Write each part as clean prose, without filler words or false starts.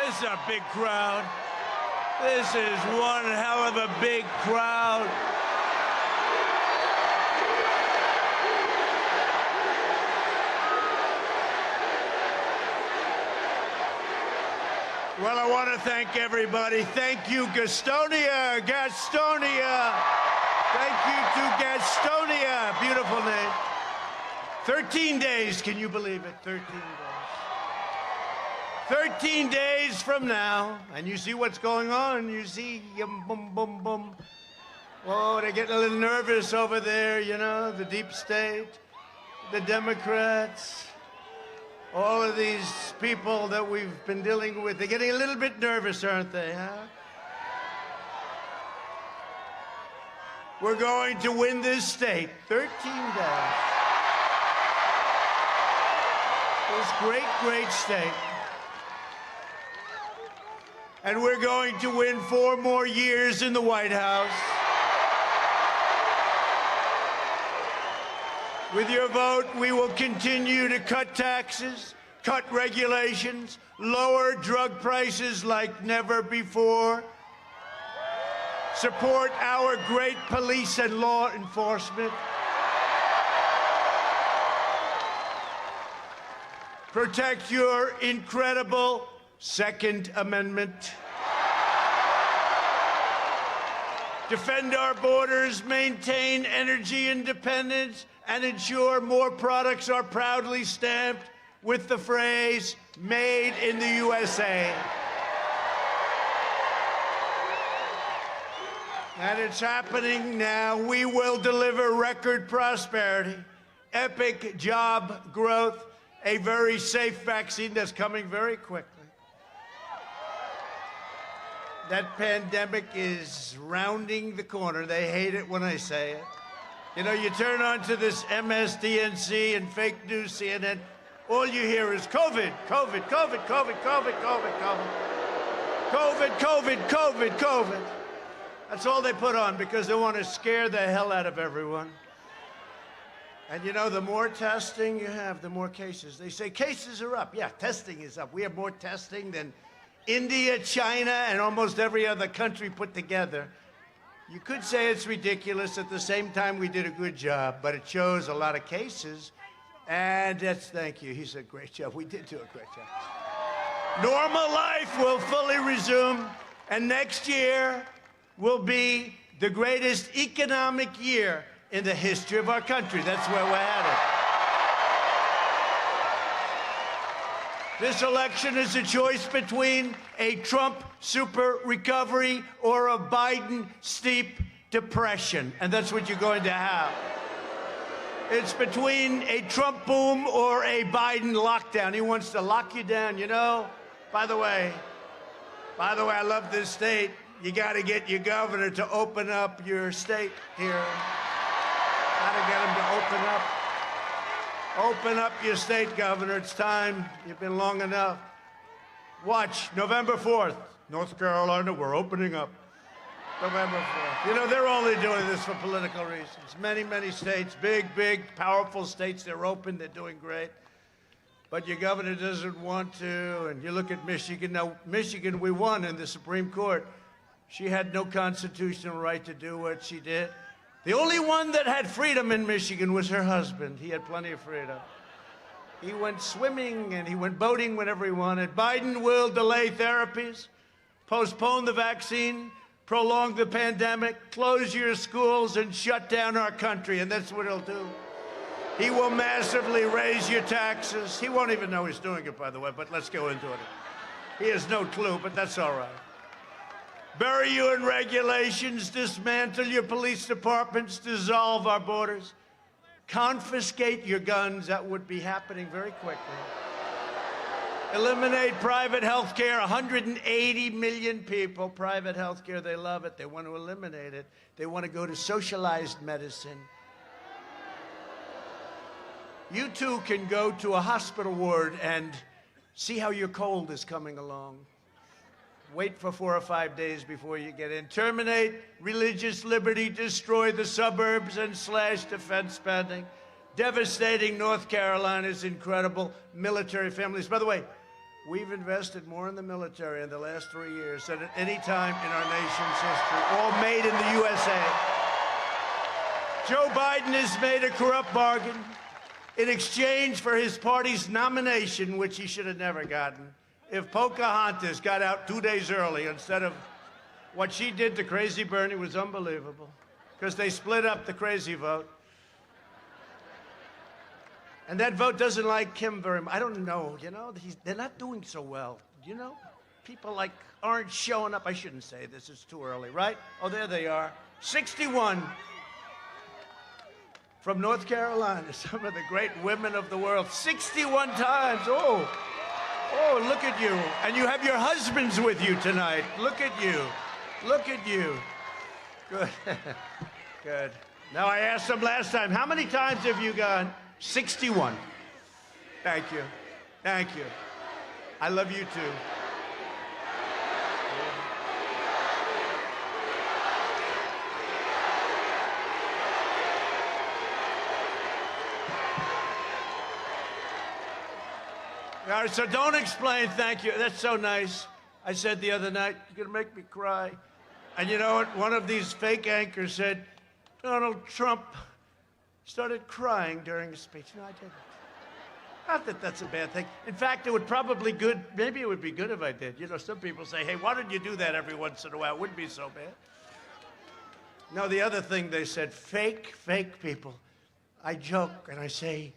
This is a big crowd. This is one hell of a big crowd. Well, I want to thank everybody. Thank you, Gastonia, Gastonia. Thank you to Gastonia. Beautiful name. 13 days, can you believe it? 13 days. 13 days from now, and you see what's going on. You see, boom, boom, boom. Oh, they're getting a little nervous over there, you know, the deep state, the Democrats, all of these people that we've been dealing with. They're getting a little bit nervous, aren't they, huh? We're going to win this state. 13 days. This great, great state. And we're going to win 4 more years in the White House. With your vote, we will continue to cut taxes, cut regulations, lower drug prices like never before, support our great police and law enforcement, protect your incredible Second Amendment, defend our borders, maintain energy independence, and ensure more products are proudly stamped with the phrase, "Made in the USA." And it's happening now. We will deliver record prosperity, epic job growth, a very safe vaccine that's coming very quickly. That pandemic is rounding the corner. They hate it when I say it. You know, you turn on to this MSDNC and fake news CNN, all you hear is COVID, COVID, COVID, COVID, COVID, COVID, COVID. COVID, COVID, COVID, COVID. That's all they put on because they want to scare the hell out of everyone. And you know, the more testing you have, the more cases. They say cases are up. Yeah, testing is up. We have more testing than India, China, and almost every other country put together. You could say it's ridiculous. At the same time, we did a good job, but it shows a lot of cases. And that's, thank you. He said, great job. We did do a great job. Normal life will fully resume, and next year will be the greatest economic year in the history of our country. That's where we're headed. This election is a choice between a Trump super recovery or a Biden steep depression, and that's what you're going to have. It's between a Trump boom or a Biden lockdown. He wants to lock you down, you know? By the way, I love this state. You got to get your governor to open up your state here. Got to get him to open up. Open up your state, Governor. It's time. You've been long enough. Watch, November 4th, North Carolina, we're opening up. November 4th. You know, they're only doing this for political reasons. Many, many states, big, powerful states, they're open, they're doing great. But your governor doesn't want to, and you look at Michigan. Now, Michigan, we won in the Supreme Court. She had no constitutional right to do what she did. The only one that had freedom in Michigan was her husband. He had plenty of freedom. He went swimming and he went boating whenever he wanted. Biden will delay therapies, postpone the vaccine, prolong the pandemic, close your schools, and shut down our country, and that's what he'll do. He will massively raise your taxes. He won't even know he's doing it, by the way, but let's go into it. He has no clue, but that's all right. Bury you in regulations, dismantle your police departments, dissolve our borders, confiscate your guns. That would be happening very quickly. Eliminate private health care. 180 million people, private health care, they love it. They want to eliminate it. They want to go to socialized medicine. You too can go to a hospital ward and see how your cold is coming along. Wait for 4 or 5 days before you get in. Terminate religious liberty, destroy the suburbs, and slash defense spending. Devastating North Carolina's incredible military families. By the way, We've invested more in the military in the last 3 years than at any time in our nation's history, all made in the USA. Joe Biden has made a corrupt bargain in exchange for his party's nomination, which he should have never gotten. If Pocahontas got out 2 days early instead of what she did to Crazy Bernie was unbelievable, because they split up the crazy vote. And that vote doesn't like him very much. I don't know, you know, they're not doing so well. You know, people like aren't showing up. I shouldn't say this, it's too early, right? Oh, there they are. 61 from North Carolina, some of the great women of the world. 61 times, oh, look at you. And you have your husbands with you tonight. Look at you, look at you. Good, good. Now I asked them last time, how many times have you gone? 61. Thank you. Thank you. I love you too. All right, so don't explain thank you. That's so nice. I said the other night, you're going to make me cry. And you know what? One of these fake anchors said, Donald Trump started crying during his speech. No, I didn't. Not that that's a bad thing. In fact, it would probably maybe it would be good if I did. You know, some people say, hey, why don't you do that every once in a while? It wouldn't be so bad. No, the other thing they said, fake people. I joke and I say,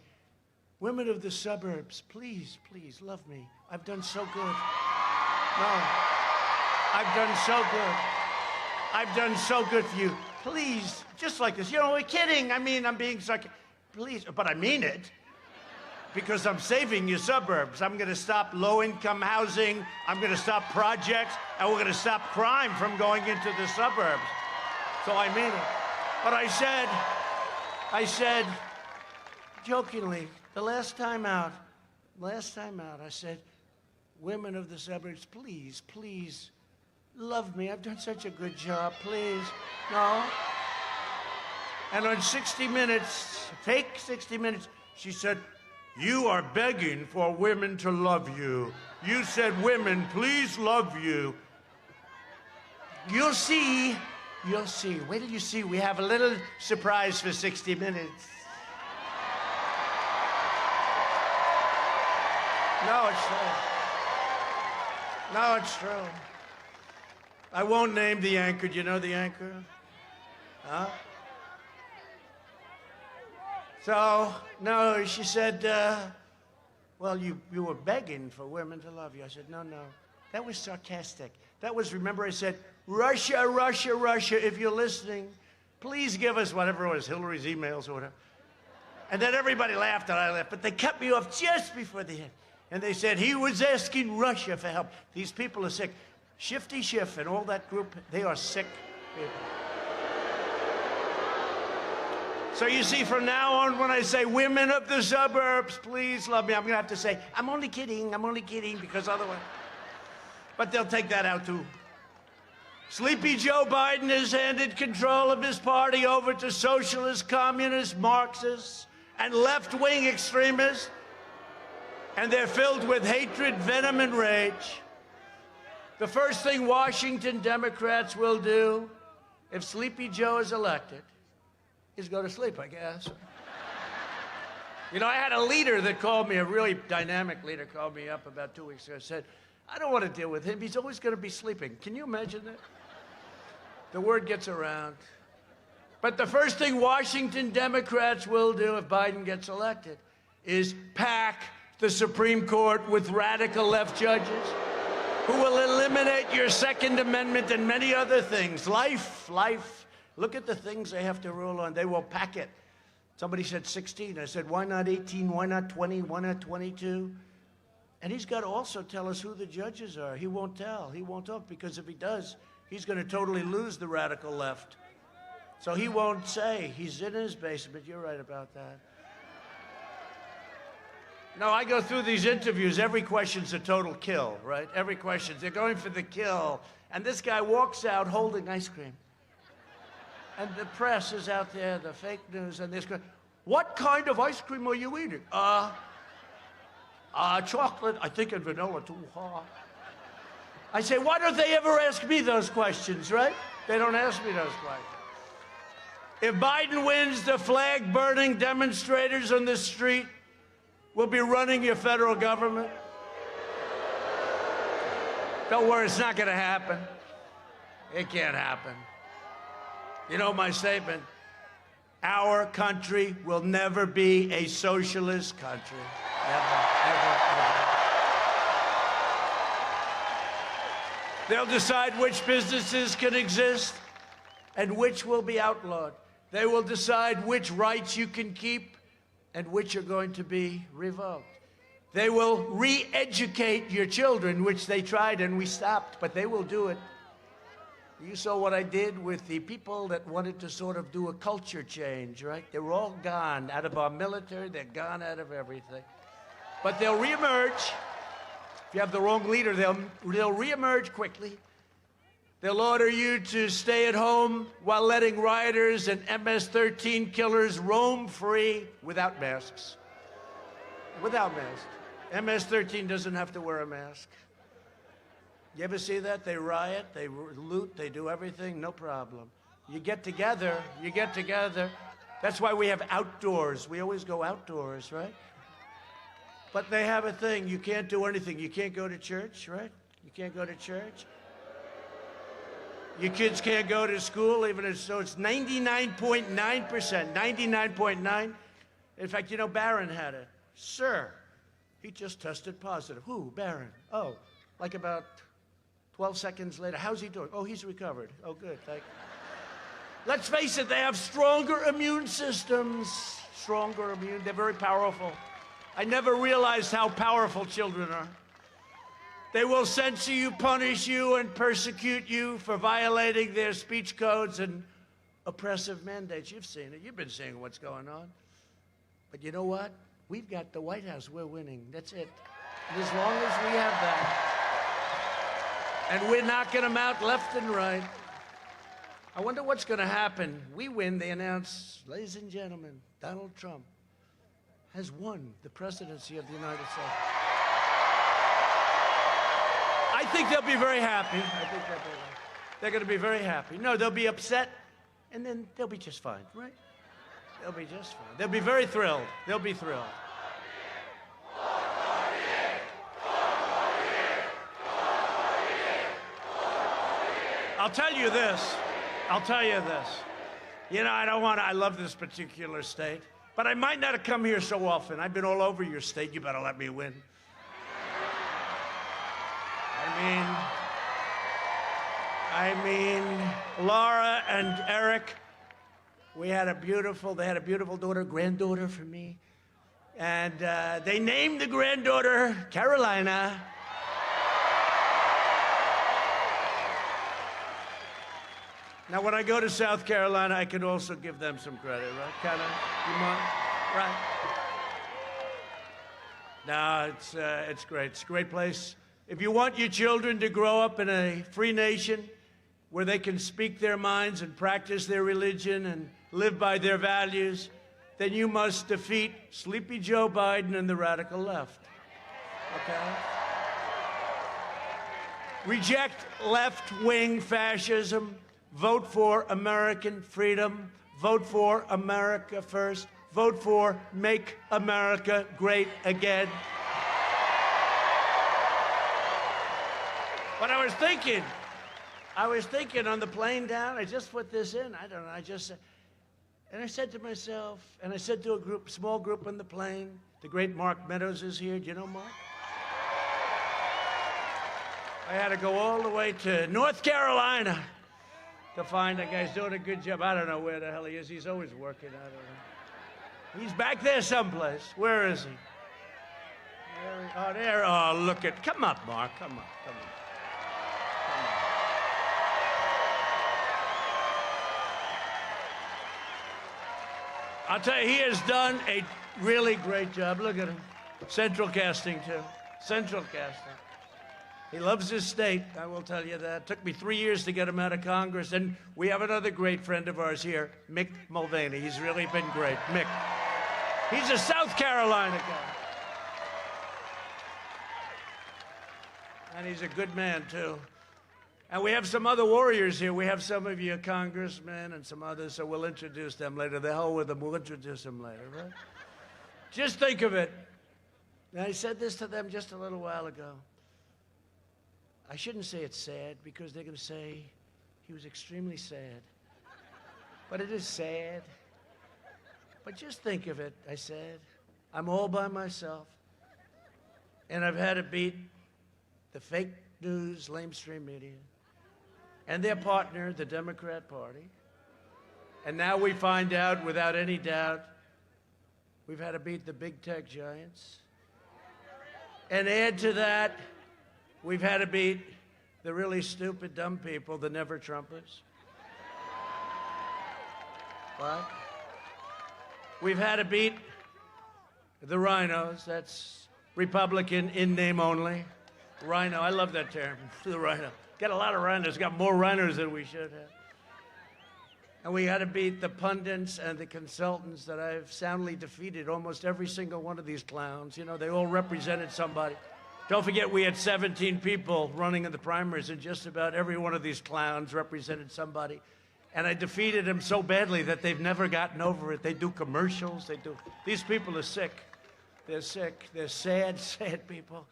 women of the suburbs, please, please love me. I've done so good. No, I've done so good. I've done so good for you. Please, just like this. You know, we're kidding. I mean, I'm being sarcastic. Please, but I mean it. Because I'm saving your suburbs. I'm going to stop low-income housing. I'm going to stop projects. And we're going to stop crime from going into the suburbs. So I mean it. But I said, jokingly, the last time out, I said, women of the suburbs, please, please, love me. I've done such a good job, please. No? And on 60 Minutes, fake 60 Minutes, she said, you are begging for women to love you. You said, women, please love you. You'll see. You'll see. Wait till you see. We have a little surprise for 60 Minutes. No, it's true. No, it's true. I won't name the anchor. Do you know the anchor? Huh? So, no, she said, well, you were begging for women to love you. I said, no. That was sarcastic. That was, remember I said, Russia, Russia, Russia, if you're listening, please give us whatever it was, Hillary's emails or whatever. And then everybody laughed and I laughed, but they cut me off just before the end. And they said, he was asking Russia for help. These people are sick. Shifty Schiff and all that group, they are sick people. So you see, from now on, when I say women of the suburbs, please love me, I'm going to have to say, I'm only kidding, because otherwise... But they'll take that out, too. Sleepy Joe Biden has handed control of his party over to socialists, communists, Marxists, and left-wing extremists. And they're filled with hatred, venom, and rage. The first thing Washington Democrats will do, if Sleepy Joe is elected, is go to sleep, I guess. You know, I had a leader that called me, a really dynamic leader, called me up about 2 weeks ago, said, I don't want to deal with him. He's always going to be sleeping. Can you imagine that? The word gets around. But the first thing Washington Democrats will do if Biden gets elected is pack the Supreme Court with radical left judges who will eliminate your Second Amendment and many other things. Life. Look at the things they have to rule on. They will pack it. Somebody said 16. I said, why not 18? Why not 20? Why not 22? And he's got to also tell us who the judges are. He won't tell. He won't talk, because if he does, he's going to totally lose the radical left. So he won't say. He's in his basement. You're right about that. No, I go through these interviews. Every question's a total kill, right? Every question. They're going for the kill. And this guy walks out holding ice cream. And the press is out there, the fake news, and this guy, what kind of ice cream are you eating? Chocolate, I think, and vanilla too hot. I say, why don't they ever ask me those questions, right? They don't ask me those questions. If Biden wins, the flag-burning demonstrators on the street will be running your federal government. Don't worry, it's not going to happen. It can't happen. You know my statement, our country will never be a socialist country. Never, ever, ever. They'll decide which businesses can exist and which will be outlawed. They will decide which rights you can keep and which are going to be revoked. They will re-educate your children, which they tried and we stopped, but they will do it. You saw what I did with the people that wanted to sort of do a culture change, right? They were all gone out of our military. They're gone out of everything. But they'll reemerge. If you have the wrong leader, they'll reemerge quickly. They'll order you to stay at home while letting rioters and MS-13 killers roam free without masks. Without masks. MS-13 doesn't have to wear a mask. You ever see that? They riot, they loot, they do everything, no problem. You get together. That's why we have outdoors. We always go outdoors, right? But they have a thing. You can't do anything. You can't go to church, right? You can't go to church. Your kids can't go to school, even if so. It's 99.9%, 99.9. In fact, you know, Barron had it. Sir, he just tested positive. Who? Barron. Oh, like about 12 seconds later. How's he doing? Oh, he's recovered. Oh, good. Thank you. Let's face it, they have stronger immune systems. Stronger immune. They're very powerful. I never realized how powerful children are. They will censor you, punish you, and persecute you for violating their speech codes and oppressive mandates. You've seen it. You've been seeing what's going on. But you know what? We've got the White House. We're winning. That's it. And as long as we have that, and we're knocking them out left and right, I wonder what's going to happen. We win, they announce, ladies and gentlemen, Donald Trump has won the presidency of the United States. I think they'll be very happy. They're going to be very happy. No, they'll be upset, and then they'll be just fine, right? They'll be just fine. They'll be very thrilled. They'll be thrilled. I'll tell you this. You know, I love this particular state, but I might not have come here so often. I've been all over your state. You better let me win. I mean, Laura and Eric, they had a beautiful daughter, granddaughter for me. And they named the granddaughter Carolina. Now, when I go to South Carolina, I can also give them some credit, right? Kind of, you mind? Right? No, it's great. It's a great place. If you want your children to grow up in a free nation where they can speak their minds and practice their religion and live by their values, then you must defeat Sleepy Joe Biden and the radical left. Okay? Reject left-wing fascism. Vote for American freedom. Vote for America first. Vote for Make America Great Again. But I was thinking on the plane down, I just put this in, I don't know, and I said to myself, and I said to a small group on the plane, the great Mark Meadows is here. Do you know Mark? I had to go all the way to North Carolina to find that guy's doing a good job. I don't know where the hell he is. He's always working. I don't know. He's back there someplace. Where is he? Oh, there. Oh, look at. Come up, Mark. Come up. I'll tell you, he has done a really great job. Look at him. Central casting, too. Central casting. He loves his state, I will tell you that. It took me 3 years to get him out of Congress. And we have another great friend of ours here, Mick Mulvaney. He's really been great. Mick. He's a South Carolina guy. And he's a good man, too. And we have some other warriors here. We have some of you congressmen and some others, so we'll introduce them later. The hell with them, we'll introduce them later, right? Just think of it. And I said this to them just a little while ago. I shouldn't say it's sad, because they're going to say he was extremely sad. But it is sad. But just think of it, I said. I'm all by myself. And I've had to beat the fake news, lamestream media, and their partner, the Democrat Party. And now we find out, without any doubt, we've had to beat the big tech giants. And add to that, we've had to beat the really stupid, dumb people, the never-Trumpers. What? We've had to beat the rhinos. That's Republican in name only. Rhino, I love that term, the rhino. Got a lot of rhinos, got more rhinos than we should have. And we had to beat the pundits and the consultants that I've soundly defeated, almost every single one of these clowns. You know, they all represented somebody. Don't forget, we had 17 people running in the primaries, and just about every one of these clowns represented somebody. And I defeated them so badly that they've never gotten over it. They do commercials, these people are sick. They're sick, they're sad, sad people.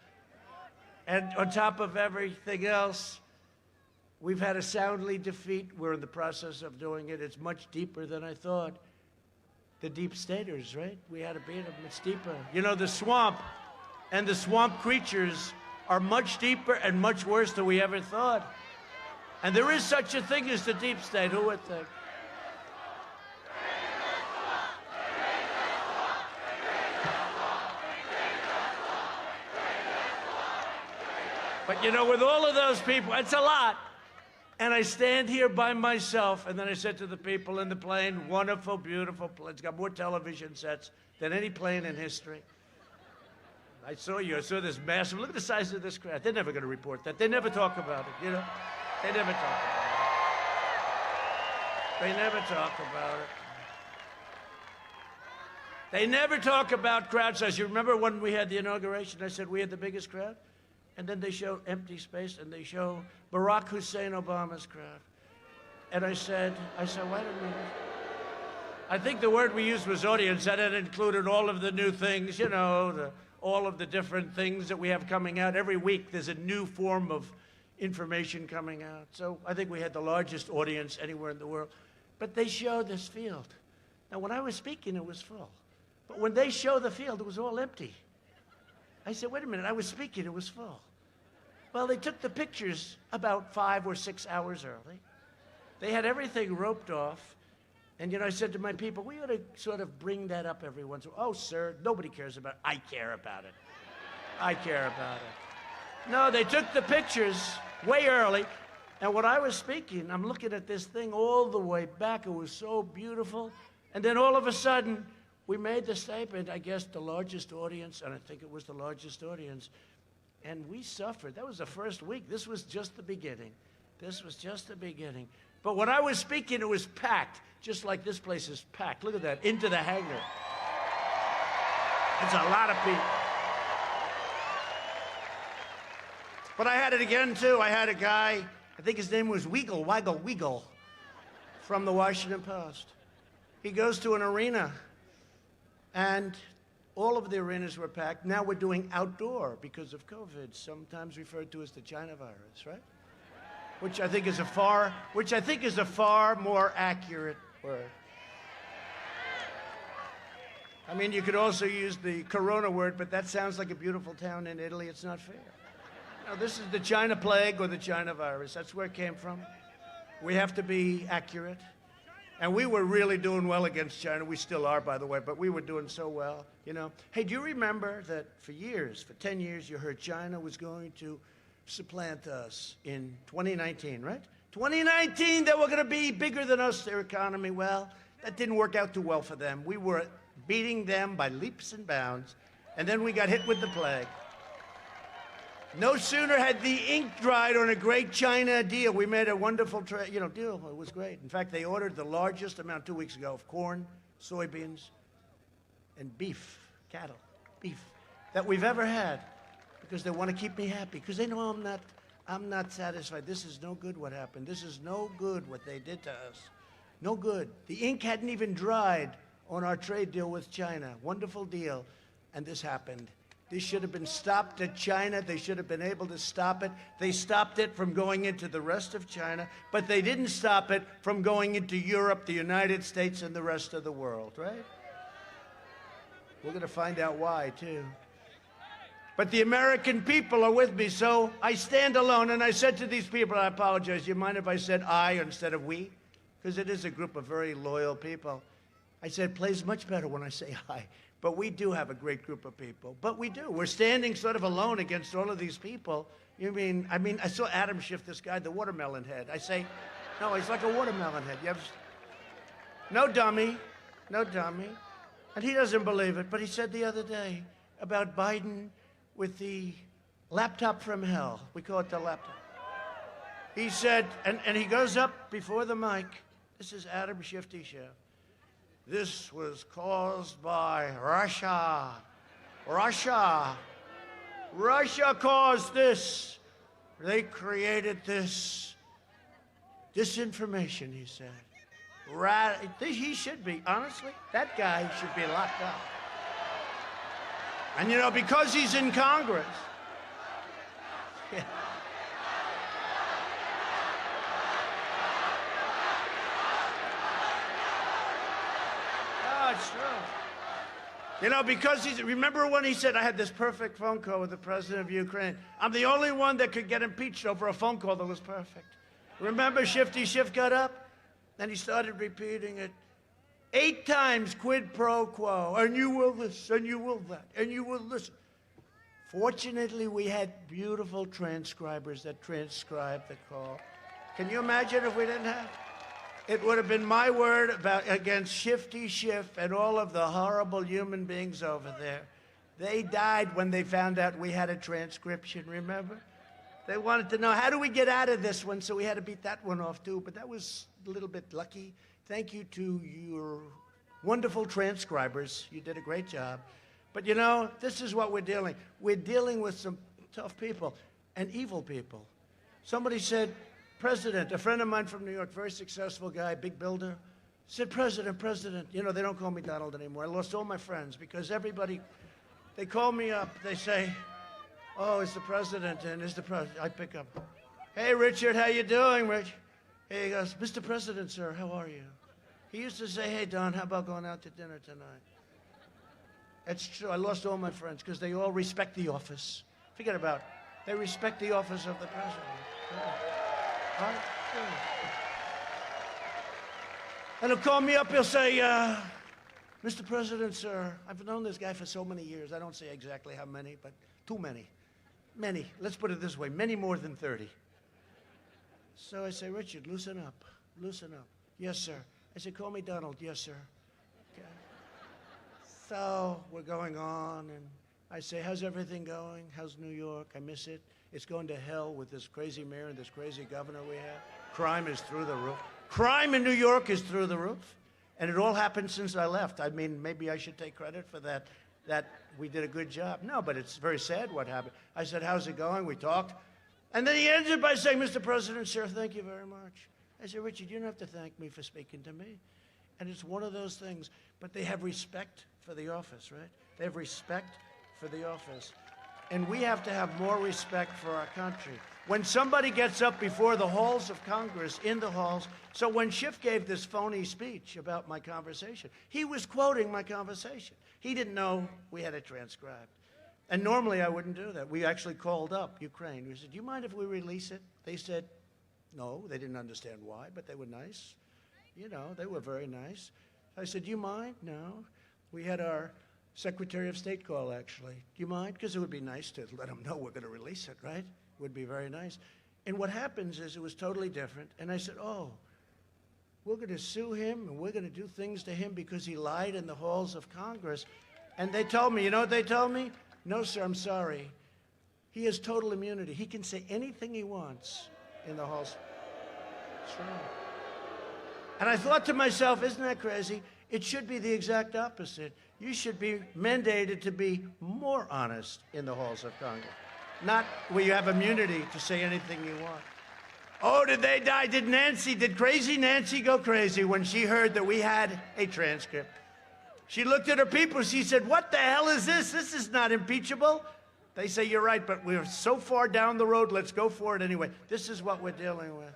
And on top of everything else, we've had to soundly defeat. We're in the process of doing it. It's much deeper than I thought. The deep staters, right? We had to beat them. It's deeper. You know, the swamp and the swamp creatures are much deeper and much worse than we ever thought. And there is such a thing as the deep state. Who would think? But you know, with all of those people, it's a lot. And I stand here by myself, and then I said to the people in the plane, wonderful, beautiful plane. It's got more television sets than any plane in history. I saw this massive, look at the size of this crowd. They're never going to report that. They never talk about it, you know? They never talk about it. They never talk about it. They never talk about crowd size. You remember when we had the inauguration, I said we had the biggest crowd? And then they show empty space, and they show Barack Hussein Obama's crowd. And I said, wait a minute. I think the word we used was audience, and it included all of the new things, you know, all of the different things that we have coming out. Every week there's a new form of information coming out. So I think we had the largest audience anywhere in the world. But they showed this field. Now, when I was speaking, it was full. But when they showed the field, it was all empty. I said, wait a minute, I was speaking, it was full. Well, they took the pictures about 5 or 6 hours early. They had everything roped off. And, you know, I said to my people, we ought to sort of bring that up every once in a while. Oh, sir, nobody cares about it. I care about it. I care about it. No, they took the pictures way early. And when I was speaking, I'm looking at this thing all the way back. It was so beautiful. And then all of a sudden, we made the statement, I guess the largest audience, and I think it was the largest audience, and we suffered. That was the first week. This was just the beginning. This was just the beginning. But when I was speaking, it was packed, just like this place is packed. Look at that, into the hangar. It's a lot of people. But I had it again, too. I had a guy, I think his name was Weigel, from the Washington Post. He goes to an arena, and all of the arenas were packed. Now we're doing outdoor because of COVID, sometimes referred to as the China virus, right? Which I think is a far more accurate word. I mean, you could also use the Corona word, but that sounds like a beautiful town in Italy. It's not fair. No, this is the China plague or the China virus. That's where it came from. We have to be accurate. And we were really doing well against China. We still are, by the way, but we were doing so well, you know. Hey, do you remember that for 10 years, you heard China was going to supplant us in 2019, right? 2019, they were going to be bigger than us, their economy. Well, that didn't work out too well for them. We were beating them by leaps and bounds, and then we got hit with the plague. No sooner had the ink dried on a great China deal. We made a wonderful deal. It was great. In fact, they ordered the largest amount 2 weeks ago of corn, soybeans, and beef, cattle, beef, that we've ever had. because they want to keep me happy, because they know I'm not satisfied. This is no good what happened. This is no good what they did to us. No good. The ink hadn't even dried on our trade deal with China. Wonderful deal. And this happened. This should have been stopped at China. They should have been able to stop it. They stopped it from going into the rest of China, but they didn't stop it from going into Europe, the United States, and the rest of the world, right? We're going to find out why, too. But the American people are with me, so I stand alone. And I said to these people, I apologize, do you mind if I said I instead of we? Because it is a group of very loyal people. I said, it plays much better when I say I. But we do have a great group of people. But we do. We're standing sort of alone against all of these people. I saw Adam Schiff, this guy, the watermelon head. I say, no, he's like a watermelon head. No dummy. No dummy. And he doesn't believe it. But he said the other day about Biden with the laptop from hell. We call it the laptop. He said, and he goes up before the mic. This is Adam Shifty Schiff. This was caused by Russia. Russia caused this. They created this disinformation, he said. He should be, honestly, that guy should be locked up. And, because he's in Congress. Yeah. It's true. Because remember when he said, I had this perfect phone call with the president of Ukraine. I'm the only one that could get impeached over a phone call that was perfect. Remember Shifty Schiff got up? And he started repeating it 8 times, quid pro quo. And you will this, and you will that, and you will listen. Fortunately, we had beautiful transcribers that transcribed the call. Can you imagine if we didn't have? It would have been my word against Shifty Schiff and all of the horrible human beings over there. They died when they found out we had a transcription, remember? They wanted to know, how do we get out of this one? So we had to beat that one off, too. But that was a little bit lucky. Thank you to your wonderful transcribers. You did a great job. But, this is what we're dealing. We're dealing with some tough people and evil people. Somebody said, President, a friend of mine from New York, very successful guy, big builder, said, President. They don't call me Donald anymore. I lost all my friends because everybody, they call me up. They say, oh, it's the president, and it's the president. I pick up. Hey, Richard, how you doing, Rich? He goes, Mr. President, sir, how are you? He used to say, hey, Don, how about going out to dinner tonight? It's true. I lost all my friends because they all respect the office. Forget about it. They respect the office of the president. Yeah. Right? Yeah. And he'll call me up, he'll say, Mr. President, sir, I've known this guy for so many years. I don't say exactly how many, but too many. Many. Let's put it this way, many more than 30. So I say, Richard, loosen up. Loosen up. Yes, sir. I say, call me Donald. Yes, sir. Okay. So we're going on, and I say, how's everything going? How's New York? I miss it. It's going to hell with this crazy mayor and this crazy governor we have. Crime is through the roof. Crime in New York is through the roof. And it all happened since I left. I mean, maybe I should take credit for that we did a good job. No, but it's very sad what happened. I said, how's it going? We talked. And then he ended by saying, Mr. President, sir, thank you very much. I said, Richard, you don't have to thank me for speaking to me. And it's one of those things. But they have respect for the office, right? They have respect for the office. And we have to have more respect for our country. When somebody gets up before the halls of Congress, in the halls, so when Schiff gave this phony speech about my conversation, he was quoting my conversation. He didn't know we had it transcribed. And normally I wouldn't do that. We actually called up Ukraine. We said, do you mind if we release it? They said, no. They didn't understand why, but they were nice. They were very nice. I said, do you mind? No. We had our Secretary of State call, actually. Do you mind? Because it would be nice to let them know we're going to release it, right? It would be very nice. And what happens is it was totally different. And I said, oh, we're going to sue him and we're going to do things to him because he lied in the halls of Congress. And they told me, you know what they told me? No, sir, I'm sorry. He has total immunity. He can say anything he wants in the halls. That's right. And I thought to myself, isn't that crazy? It should be the exact opposite. You should be mandated to be more honest in the halls of Congress. not where you have immunity to say anything you want. Oh, did they die? Did crazy Nancy go crazy when she heard that we had a transcript? She looked at her people, she said, what the hell is this? This is not impeachable. They say, you're right, but we're so far down the road, let's go for it anyway. This is what we're dealing with.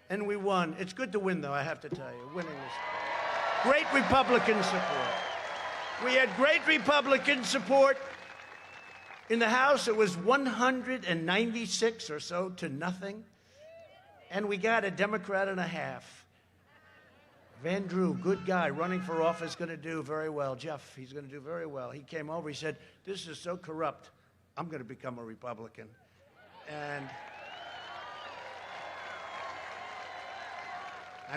And we won. It's good to win, though, I have to tell you. Winning is great Republican support. We had great Republican support. In the House, it was 196 or so to nothing. And we got a Democrat and a half. Van Drew, good guy, running for office, going to do very well. Jeff, he's going to do very well. He came over, he said, this is so corrupt, I'm going to become a Republican. And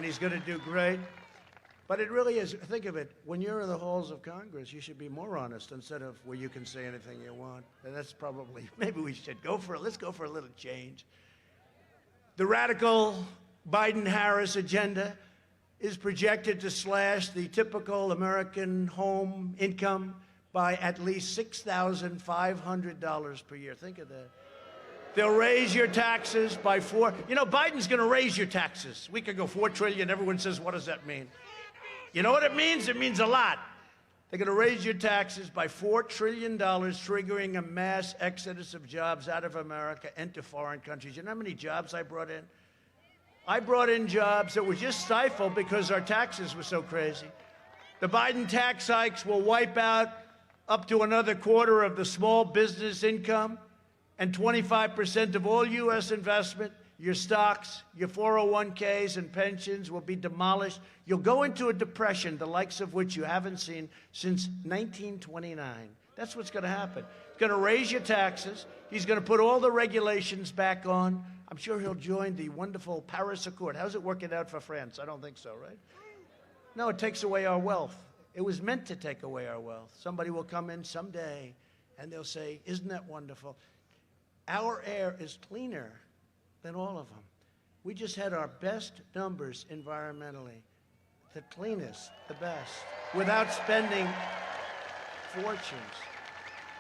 he's going to do great. But it really is, think of it, when you're in the halls of Congress, you should be more honest instead of where you can say anything you want. And that's probably, maybe we should go for it. Let's go for a little change. The radical Biden-Harris agenda is projected to slash the typical American home income by at least $6,500 per year. Think of that. They'll raise your taxes by Biden's going to raise your taxes. We could go $4 trillion. Everyone says, what does that mean? You know what it means? It means a lot. They're going to raise your taxes by $4 trillion, triggering a mass exodus of jobs out of America into foreign countries. You know how many jobs I brought in? I brought in jobs that were just stifled because our taxes were so crazy. The Biden tax hikes will wipe out up to another quarter of the small business income and 25% of all U.S. investment. Your stocks, your 401ks and pensions will be demolished. You'll go into a depression, the likes of which you haven't seen since 1929. That's what's going to happen. He's going to raise your taxes. He's going to put all the regulations back on. I'm sure he'll join the wonderful Paris Accord. How's it working out for France? I don't think so, right? No, it takes away our wealth. It was meant to take away our wealth. Somebody will come in someday and they'll say, isn't that wonderful? Our air is cleaner than all of them. We just had our best numbers environmentally. The cleanest, the best, without spending fortunes.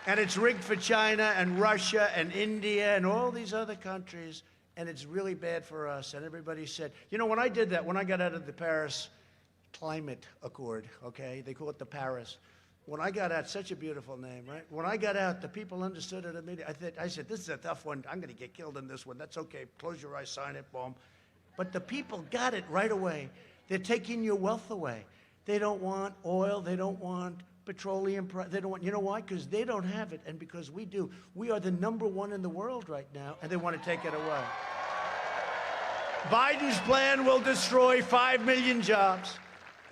And it's rigged for China and Russia and India and all these other countries, and it's really bad for us. And everybody said, you know, when I did that, when I got out of the Paris Climate Accord, okay, they call it the Paris. When I got out, such a beautiful name, right? When I got out, the people understood it immediately. I said, this is a tough one. I'm going to get killed in this one. That's okay. Close your eyes, sign it, boom. But the people got it right away. They're taking your wealth away. They don't want oil. They don't want petroleum. They don't want, you know why? Because they don't have it, and because we do. We are the #1 in the world right now, and they want to take it away. Biden's plan will destroy 5 million jobs,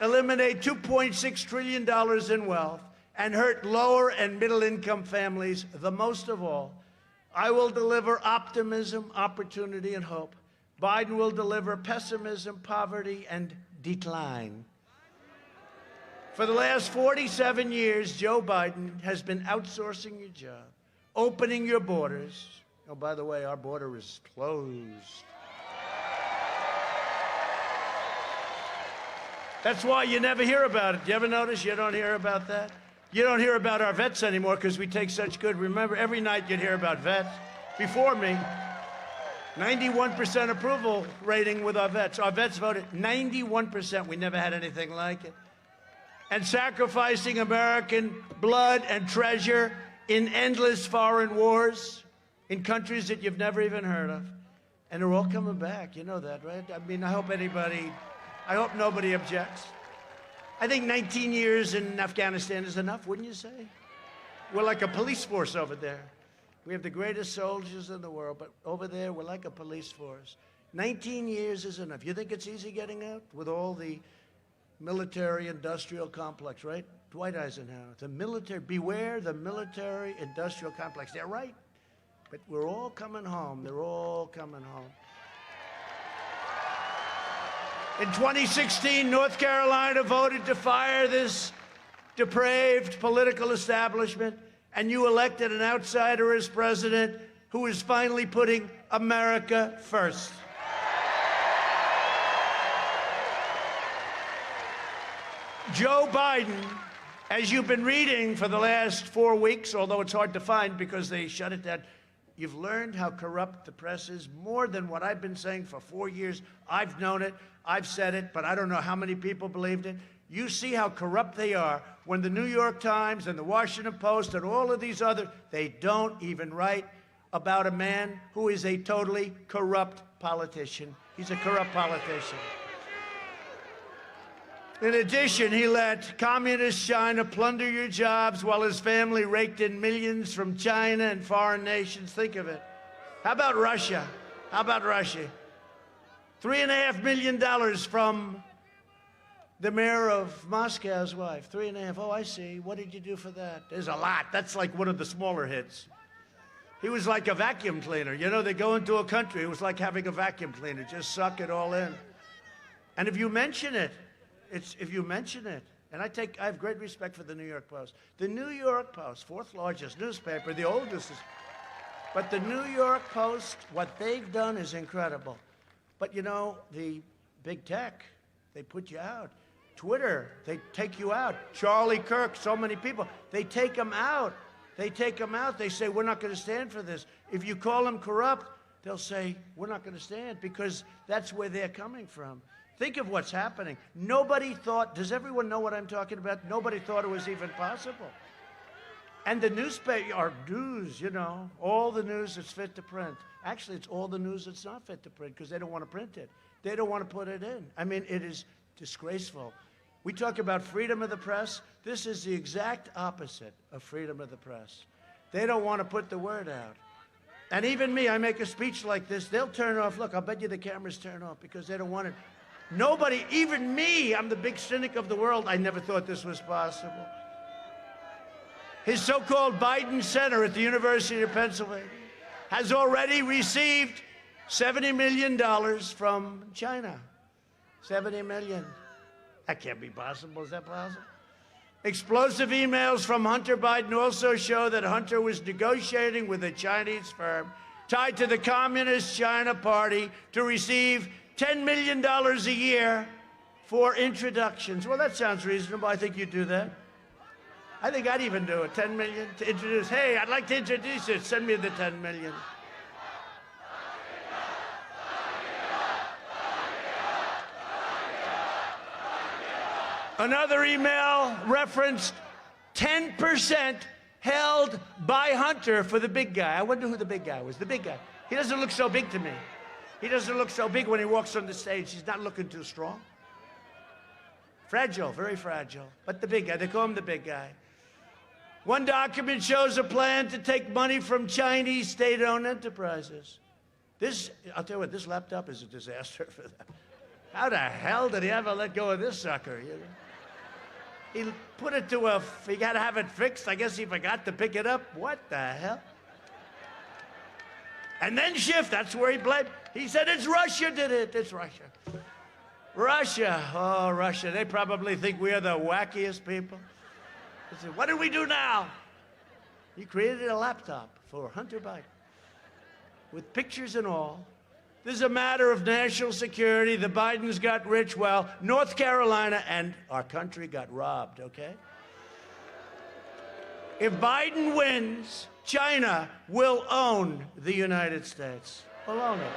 eliminate $2.6 trillion in wealth, and hurt lower and middle-income families the most of all. I will deliver optimism, opportunity, and hope. Biden will deliver pessimism, poverty, and decline. For the last 47 years, Joe Biden has been outsourcing your job, opening your borders. Oh, by the way, our border is closed. That's why you never hear about it. Do you ever notice you don't hear about that? You don't hear about our vets anymore because we take such good. Remember, every night you'd hear about vets. Before me, 91% approval rating with our vets. Our vets voted 91%. We never had anything like it. And sacrificing American blood and treasure in endless foreign wars in countries that you've never even heard of. And they're all coming back. You know that, right? I mean, I hope nobody objects. I think 19 years in Afghanistan is enough, wouldn't you say? We're like a police force over there. We have the greatest soldiers in the world, but over there, we're like a police force. 19 years is enough. You think it's easy getting out with all the military-industrial complex, right? Dwight Eisenhower, the military, beware the military-industrial complex. They're right, but we're all coming home. They're all coming home. In 2016, North Carolina voted to fire this depraved political establishment, and you elected an outsider as president who is finally putting America first. Joe Biden, as you've been reading for the last 4 weeks, although it's hard to find because they shut it down, You've learned how corrupt the press is more than what I've been saying for 4 years. I've known it, I've said it, but I don't know how many people believed it. You see how corrupt they are when the New York Times and the Washington Post and all of these other, they don't even write about a man who is a totally corrupt politician. He's a corrupt politician. In addition, he let communist China plunder your jobs while his family raked in millions from China and foreign nations. Think of it. How about Russia? How about Russia? $3.5 million from the mayor of Moscow's wife. 3.5. Oh, I see. What did you do for that? There's a lot. That's like one of the smaller hits. He was like a vacuum cleaner. You know, they go into a country. It was like having a vacuum cleaner. Just suck it all in. And if you mention it, and I have great respect for the New York Post. The New York Post, fourth largest newspaper, the oldest. But the New York Post, what they've done is incredible. But you know, the big tech, they put you out. Twitter, they take you out. Charlie Kirk, so many people, they take them out. They take them out. They say, we're not going to stand for this. If you call them corrupt, they'll say, we're not going to stand, because that's where they're coming from. Think of what's happening. Nobody thought, does everyone know what I'm talking about? Nobody thought it was even possible. And the newspaper, or news, you know, all the news that's fit to print. Actually, it's all the news that's not fit to print, because they don't want to print it. They don't want to put it in. I mean, it is disgraceful. We talk about freedom of the press. This is the exact opposite of freedom of the press. They don't want to put the word out. And even me, I make a speech like this, they'll turn off. Look, I'll bet you the cameras turn off because they don't want it. Nobody, even me, I'm the big cynic of the world, I never thought this was possible. His so-called Biden Center at the University of Pennsylvania has already received $70 million from China. 70 million. That can't be possible. Is that possible? Explosive emails from Hunter Biden also show that Hunter was negotiating with a Chinese firm tied to the Communist China Party to receive $10 million a year for introductions. Well, that sounds reasonable. I think you'd do that. I think I'd even do it. 10 million to introduce. Hey, I'd like to introduce it. Send me the 10 million. Another email referenced 10% held by Hunter for the big guy. I wonder who the big guy was. The big guy. He doesn't look so big to me. He doesn't look so big when he walks on the stage. He's not looking too strong. Fragile, very fragile. But the big guy, they call him the big guy. One document shows a plan to take money from Chinese state-owned enterprises. This, I'll tell you what, this laptop is a disaster for them. How the hell did he ever let go of this sucker? You know? He put it to a, he got to have it fixed. I guess he forgot to pick it up. What the hell? And then Schiff, that's where he blamed. He said, it's Russia did it. It's Russia. Russia. Oh, Russia. They probably think we are the wackiest people. They said, what do we do now? He created a laptop for Hunter Biden with pictures and all. This is a matter of national security. The Bidens got rich while North Carolina and our country got robbed, okay? If Biden wins, China will own the United States. Will own it.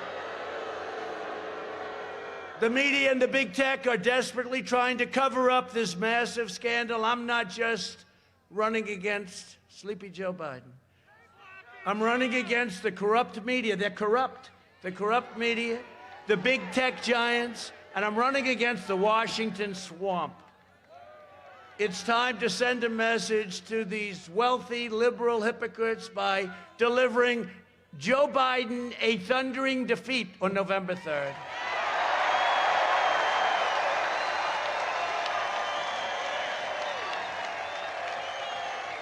The media and the big tech are desperately trying to cover up this massive scandal. I'm not just running against Sleepy Joe Biden. I'm running against the corrupt media. They're corrupt. The corrupt media, the big tech giants, and I'm running against the Washington swamp. It's time to send a message to these wealthy liberal hypocrites by delivering Joe Biden a thundering defeat on November 3rd.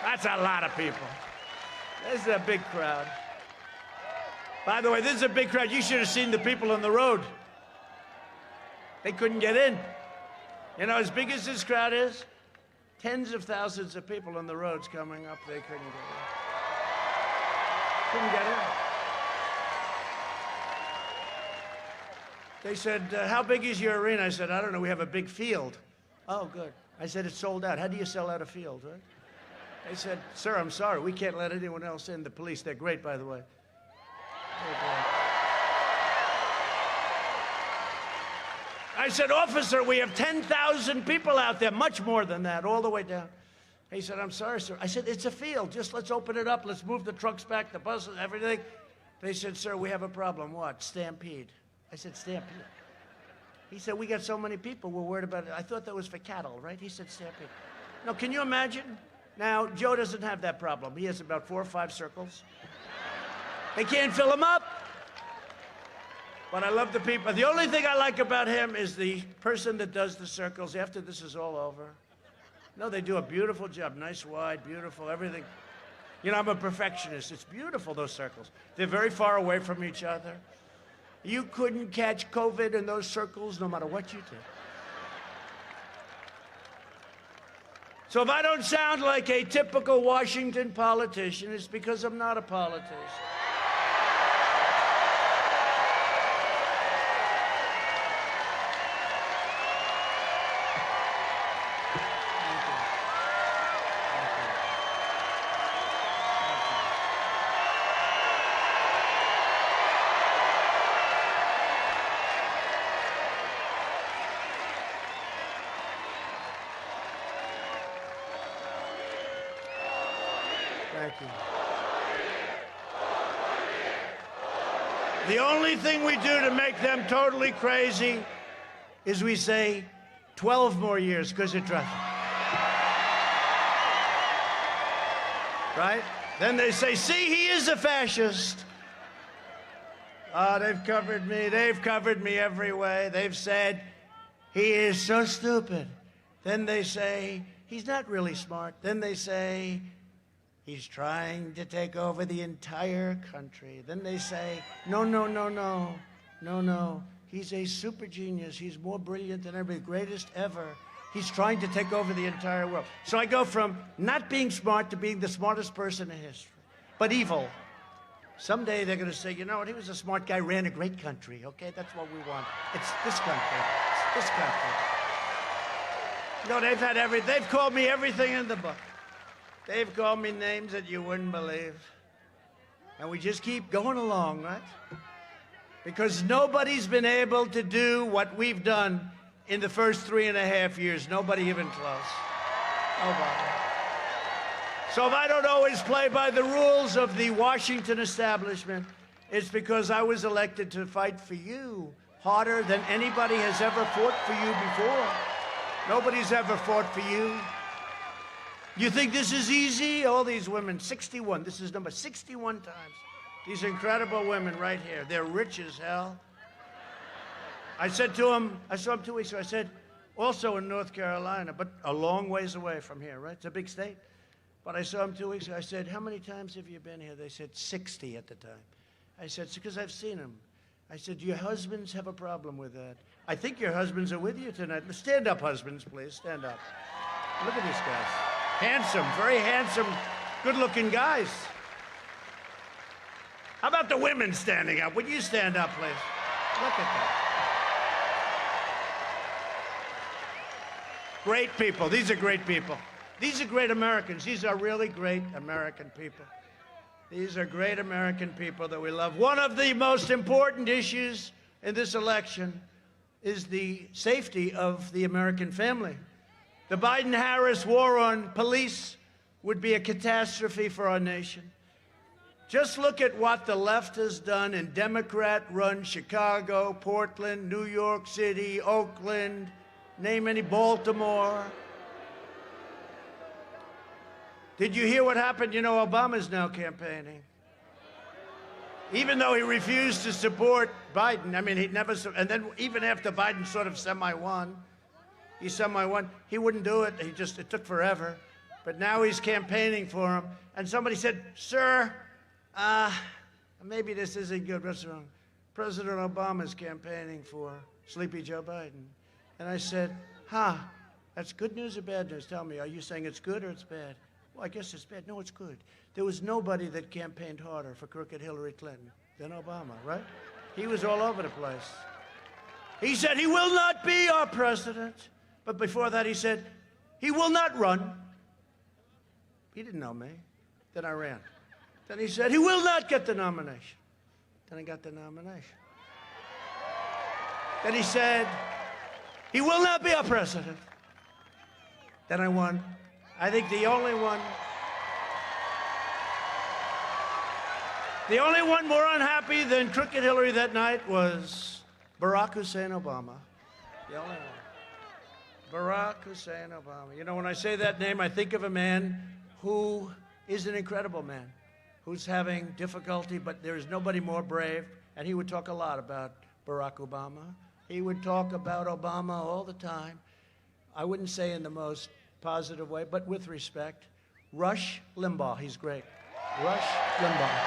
That's a lot of people. This is a big crowd. By the way, this is a big crowd. You should have seen the people on the road. They couldn't get in. You know, as big as this crowd is, tens of thousands of people on the roads coming up, they couldn't get in. Couldn't get in. They said, how big is your arena? I said, I don't know, we have a big field. Oh, good. I said, it's sold out. How do you sell out a field, right? They said, sir, I'm sorry, we can't let anyone else in. The police, they're great, by the way. I said, officer, we have 10,000 people out there, much more than that, all the way down. He said, I'm sorry, sir. I said, it's a field. Just let's open it up. Let's move the trucks back, the buses, everything. They said, sir, we have a problem. What? Stampede. I said, stampede. He said, we got so many people, we're worried about it. I thought that was for cattle, right? He said, stampede. Now, can you imagine? Now, Joe doesn't have that problem. He has about 4 or 5 circles. They can't fill him up. But I love the people. The only thing I like about him is the person that does the circles after this is all over. No, they do a beautiful job. Nice, wide, beautiful, everything. You know, I'm a perfectionist. It's beautiful, those circles. They're very far away from each other. You couldn't catch COVID in those circles no matter what you did. So if I don't sound like a typical Washington politician, it's because I'm not a politician. Thank you. The only thing we do to make them totally crazy is we say 12 more years because of traffic. Right? Then they say, see, he is a fascist. Oh, they've covered me. They've covered me every way. They've said, he is so stupid. Then they say, he's not really smart. Then they say, he's trying to take over the entire country. Then they say, no, no, no, no, no, no. He's a super genius. He's more brilliant than ever, greatest ever. He's trying to take over the entire world. So I go from not being smart to being the smartest person in history, but evil. Someday they're going to say, you know what, he was a smart guy, ran a great country, okay? That's what we want. It's this country. It's this country. No, they've called me everything in the book. They've called me names that you wouldn't believe. And we just keep going along, right? Because nobody's been able to do what we've done in the first 3.5 years. Nobody even close. Nobody. So if I don't always play by the rules of the Washington establishment, it's because I was elected to fight for you harder than anybody has ever fought for you before. Nobody's ever fought for you. You think this is easy? All these women, 61. This is number 61 times. These incredible women right here. They're rich as hell. I said to them, I saw them 2 weeks ago, I said, also in North Carolina, but a long ways away from here, right? It's a big state. But I saw them 2 weeks ago. I said, how many times have you been here? They said 60 at the time. I said, it's because I've seen them. I said, your husbands have a problem with that. I think your husbands are with you tonight. Stand up, husbands, please. Stand up. Look at these guys. Handsome, very handsome, good-looking guys. How about the women standing up? Would you stand up, please? Look at that. Great people. These are great people. These are great Americans. These are really great American people. These are great American people that we love. One of the most important issues in this election is the safety of the American family. The Biden-Harris war on police would be a catastrophe for our nation. Just look at what the left has done in Democrat-run Chicago, Portland, New York City, Oakland, name any, Baltimore. Did you hear what happened? You know, Obama's now campaigning. Even though he refused to support Biden, I mean, he never, and then even after Biden sort of semi-won, he wouldn't do it. It took forever. But now he's campaigning for him. And somebody said, sir, maybe this isn't good. What's wrong? President Obama's campaigning for Sleepy Joe Biden. And I said, that's good news or bad news? Tell me, are you saying it's good or it's bad? Well, I guess it's bad. No, it's good. There was nobody that campaigned harder for crooked Hillary Clinton than Obama, right? He was all over the place. He said he will not be our president. But before that, he said he will not run. He didn't know me. Then I ran. Then he said he will not get the nomination. Then I got the nomination. Then he said, he will not be our president. Then I won. I think the only one more unhappy than Crooked Hillary that night was Barack Hussein Obama. The only one. Barack Hussein Obama. You know, when I say that name, I think of a man who is an incredible man, who's having difficulty, but there is nobody more brave. And he would talk a lot about Barack Obama. He would talk about Obama all the time. I wouldn't say in the most positive way, but with respect. Rush Limbaugh, he's great. Rush Limbaugh.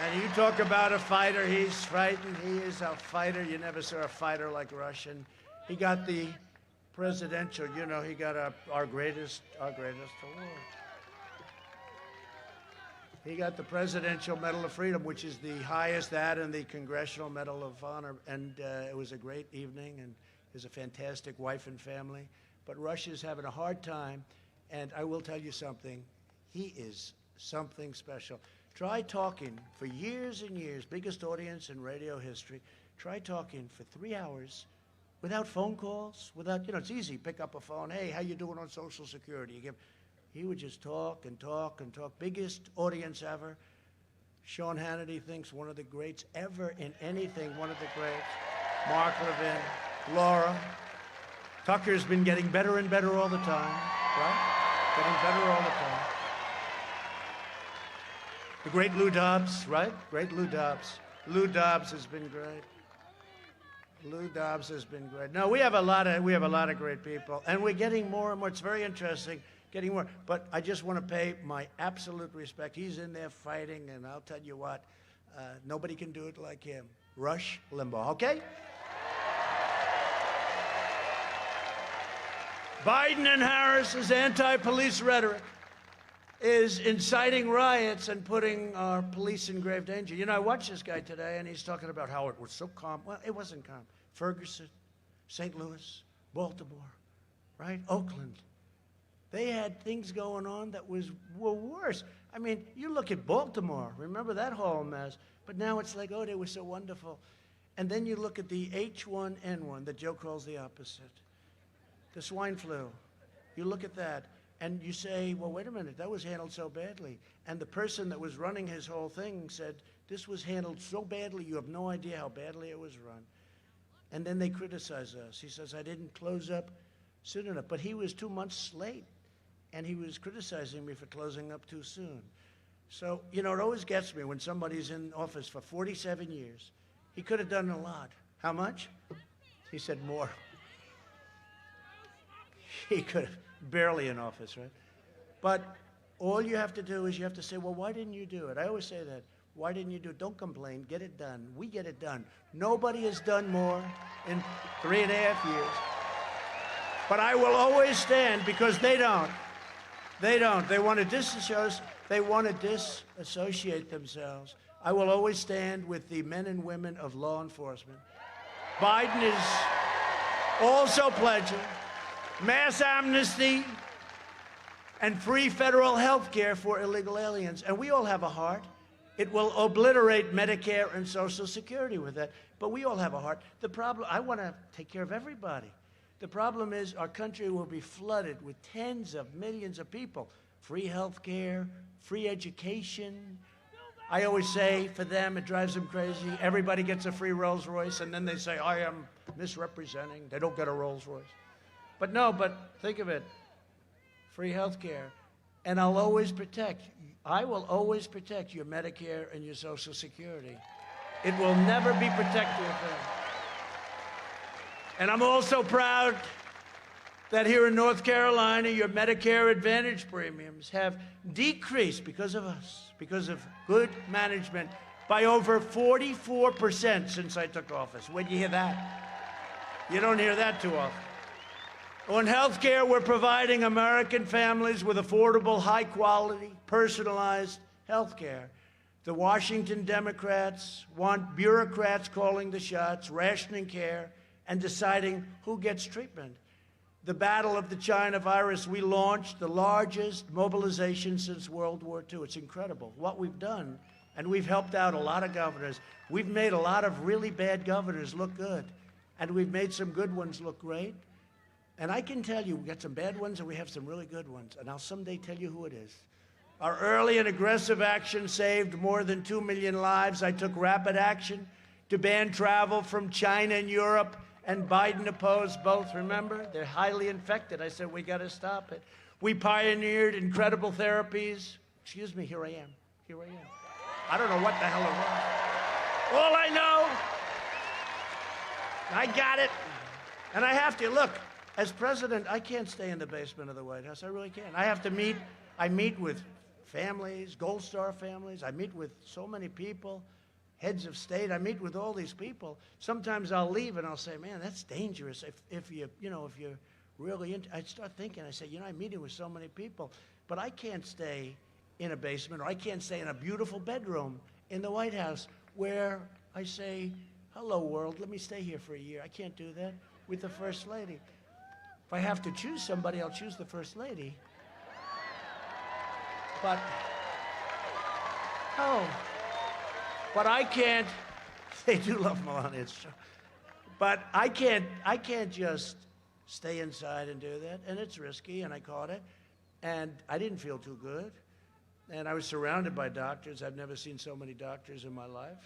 And you talk about a fighter, he's frightened. He is a fighter. You never saw a fighter like Rush. And he got the presidential, you know, he got our greatest award. He got the Presidential Medal of Freedom, which is the highest, that and the Congressional Medal of Honor. And it was a great evening, and he has a fantastic wife and family. But Rush is having a hard time, and I will tell you something. He is something special. Try talking for years and years, biggest audience in radio history. Try talking for 3 hours without phone calls, without, you know, it's easy. Pick up a phone. Hey, how you doing on Social Security? He would just talk and talk and talk. Biggest audience ever. Sean Hannity thinks one of the greats ever in anything, one of the greats. Mark Levin, Laura. Tucker's been getting better and better all the time, right? Getting better all the time. The great Lou Dobbs, right? Great Lou Dobbs. Lou Dobbs has been great. Lou Dobbs has been great. No, we have a lot of great people, and we're getting more and more. It's very interesting. Getting more, but I just want to pay my absolute respect. He's in there fighting, and I'll tell you what, nobody can do it like him. Rush Limbaugh, okay? Biden and Harris's anti-police rhetoric is inciting riots and putting our police in grave danger. You know, I watched this guy today, and he's talking about how it was so calm. Well, it wasn't calm. Ferguson, St. Louis, Baltimore, right? Oakland. They had things going on that were worse. I mean, you look at Baltimore. Remember that whole mess? But now it's like, oh, they were so wonderful. And then you look at the H1N1 that Joe calls the opposite. The swine flu. You look at that, and you say, well, wait a minute, that was handled so badly. And the person that was running his whole thing said, this was handled so badly, you have no idea how badly it was run. And then they criticize us. He says, I didn't close up soon enough. But he was 2 months late. And he was criticizing me for closing up too soon. So, you know, it always gets me when somebody's in office for 47 years. He could have done a lot. How much? He said more. He could have, barely in office, right? But all you have to do is you have to say, well, why didn't you do it? I always say that. Why didn't you do it? Don't complain. Get it done. We get it done. Nobody has done more in 3.5 years. But I will always stand because they don't. They don't. They want to disassociate themselves. I will always stand with the men and women of law enforcement. Biden is also pledging mass amnesty and free federal health care for illegal aliens. And we all have a heart. It will obliterate Medicare and Social Security with that. But we all have a heart. The problem, I want to take care of everybody. The problem is our country will be flooded with tens of millions of people. Free health care, free education. I always say for them, it drives them crazy. Everybody gets a free Rolls Royce, and then they say, I am misrepresenting. They don't get a Rolls Royce. But no, but think of it. Free health care. And I will always protect your Medicare and your Social Security. It will never be protected. And I'm also proud that here in North Carolina, your Medicare Advantage premiums have decreased because of us, because of good management, by over 44% since I took office. Where'd you hear that? You don't hear that too often. On health care, we're providing American families with affordable, high-quality, personalized health care. The Washington Democrats want bureaucrats calling the shots, rationing care, and deciding who gets treatment. The battle of the China virus, we launched the largest mobilization since World War II. It's incredible. What we've done And we've helped out a lot of governors. We've made a lot of really bad governors look good. And we've made some good ones look great. And I can tell you, we got some bad ones and we have some really good ones. And I'll someday tell you who it is. Our early and aggressive action saved more than 2 million lives. I took rapid action to ban travel from China and Europe, and Biden opposed both, remember? They're highly infected. I said, we got to stop it. We pioneered incredible therapies. Excuse me, here I am. Here I am. I don't know what the hell it was. All I know, I got it. And I have to, look, as president, I can't stay in the basement of the White House. I really can't. I meet with families, Gold Star families. I meet with so many people, heads of state. I meet with all these people. Sometimes I'll leave and I'll say, man, that's dangerous. If you're really into, I start thinking, I say, I'm meeting with so many people, but I can't stay in a basement, or I can't stay in a beautiful bedroom in the White House where I say, hello, world, let me stay here for a year. I can't do that with the First Lady. If I have to choose somebody, I'll choose the First Lady. But I can't, they do love Melania, it's true. But I can't just stay inside and do that, and it's risky, and I caught it, and I didn't feel too good. And I was surrounded by doctors. I've never seen so many doctors in my life,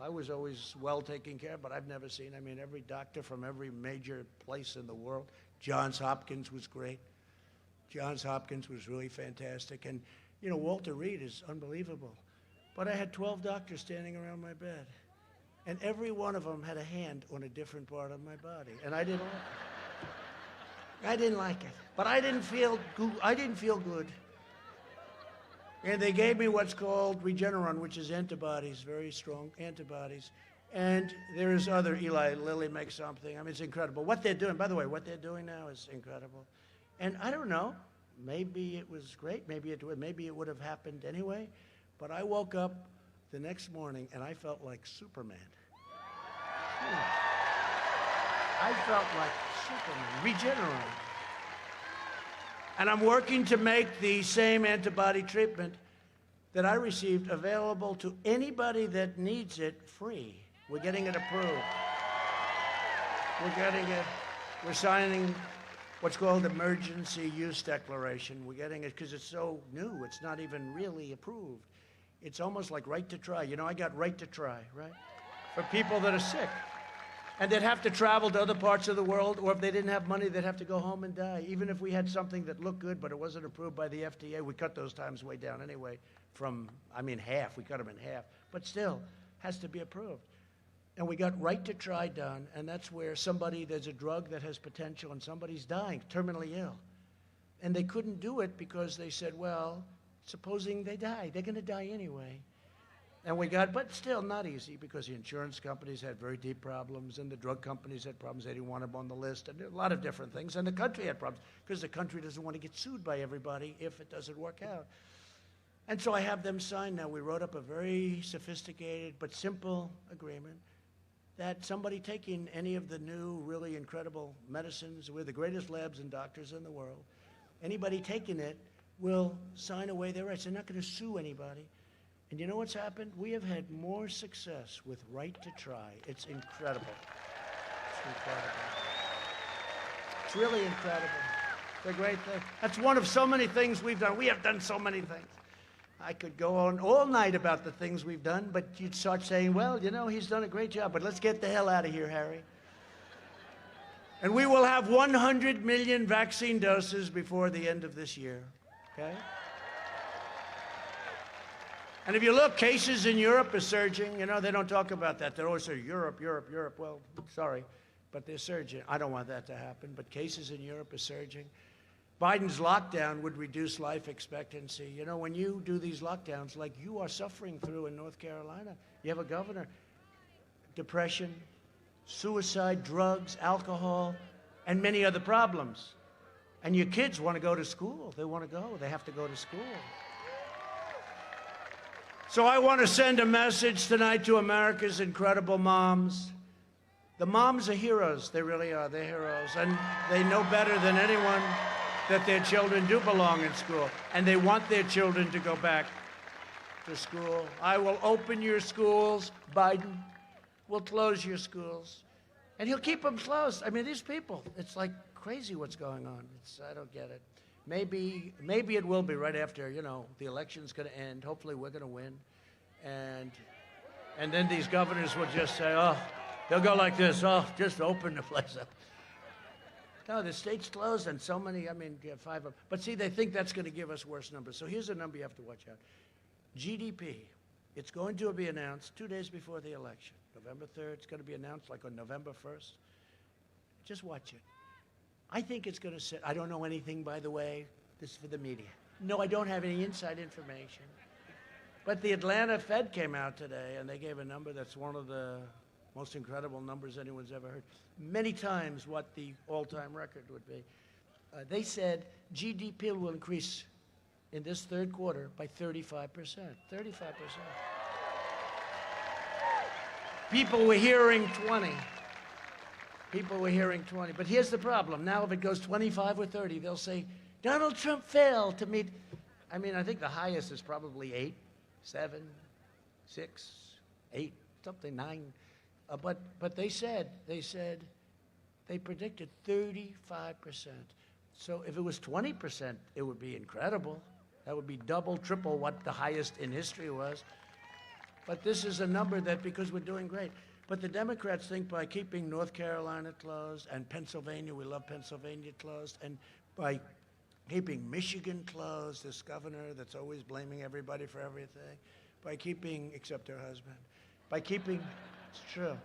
I was always well taken care of, but I've never seen, every doctor from every major place in the world. Johns Hopkins was great. Johns Hopkins was really fantastic. And, Walter Reed is unbelievable. But I had 12 doctors standing around my bed. And every one of them had a hand on a different part of my body. And I didn't like it. I didn't like it. But I didn't feel good. And they gave me what's called Regeneron, which is antibodies, very strong antibodies. And there's other, Eli Lilly makes something. It's incredible. What they're doing, by the way, what they're doing now is incredible. And I don't know, maybe it was great, maybe it would have happened anyway, but I woke up the next morning and I felt like Superman. I felt like Superman, Regeneron. And I'm working to make the same antibody treatment that I received available to anybody that needs it free. We're getting it approved. We're signing what's called emergency use declaration. We're getting it because it's so new. It's not even really approved. It's almost like right to try. I got right to try, right? For people that are sick. And they'd have to travel to other parts of the world, or if they didn't have money, they'd have to go home and die. Even if we had something that looked good, but it wasn't approved by the FDA, we cut those times way down anyway from, half. We cut them in half. But still, has to be approved. And we got right to try done, and that's where there's a drug that has potential, and somebody's dying, terminally ill. And they couldn't do it because they said, well, supposing they die, they're going to die anyway. And but still not easy, because the insurance companies had very deep problems, and the drug companies had problems. They didn't want them on the list, and a lot of different things. And the country had problems, because the country doesn't want to get sued by everybody if it doesn't work out. And so I have them sign now. We wrote up a very sophisticated but simple agreement that somebody taking any of the new, really incredible medicines, we're the greatest labs and doctors in the world, anybody taking it will sign away their rights. They're not going to sue anybody. And you know what's happened? We have had more success with right to try. It's incredible. It's incredible. It's really incredible. It's a great thing. That's one of so many things we've done. We have done so many things. I could go on all night about the things we've done, but you'd start saying, well, he's done a great job, but let's get the hell out of here, Harry. And we will have 100 million vaccine doses before the end of this year, okay? And if you look, cases in Europe are surging. They don't talk about that. They always say, Europe. Well, sorry, but they're surging. I don't want that to happen, but cases in Europe are surging. Biden's lockdown would reduce life expectancy. When you do these lockdowns, like you are suffering through in North Carolina, you have a governor, depression, suicide, drugs, alcohol, and many other problems. And your kids want to go to school. They want to go. They have to go to school. So I want to send a message tonight to America's incredible moms. The moms are heroes. They really are. They're heroes. And they know better than anyone that their children do belong in school. And they want their children to go back. to school. I will open your schools. Biden will close your schools. And he'll keep them closed. I mean, these people, it's like crazy what's going on. I don't get it. Maybe it will be right after, the election's going to end. Hopefully we're going to win. And then these governors will just say, oh, they'll go like this, oh, just open the place up. No, the state's closed and so many, you have 5 of them. But see, they think that's going to give us worse numbers. So here's a number you have to watch out. GDP, it's going to be announced 2 days before the election. November 3rd, it's going to be announced like on November 1st. Just watch it. I think it's going to sit, I don't know anything, by the way. This is for the media. No, I don't have any inside information. But the Atlanta Fed came out today and they gave a number that's one of the most incredible numbers anyone's ever heard. Many times what the all-time record would be. They said GDP will increase in this third quarter by 35%. 35%. People were hearing 20. People were hearing 20. But here's the problem. Now if it goes 25 or 30, they'll say, Donald Trump failed to meet. I think the highest is probably 8, 7, 6, 8, something, 9. But they predicted 35%. So if it was 20%, it would be incredible. That would be double, triple what the highest in history was. But this is a number that, because we're doing great. But the Democrats think by keeping North Carolina closed and Pennsylvania, we love Pennsylvania closed, and by keeping Michigan closed, this governor that's always blaming everybody for everything, by keeping, except her husband, by keeping, it's true,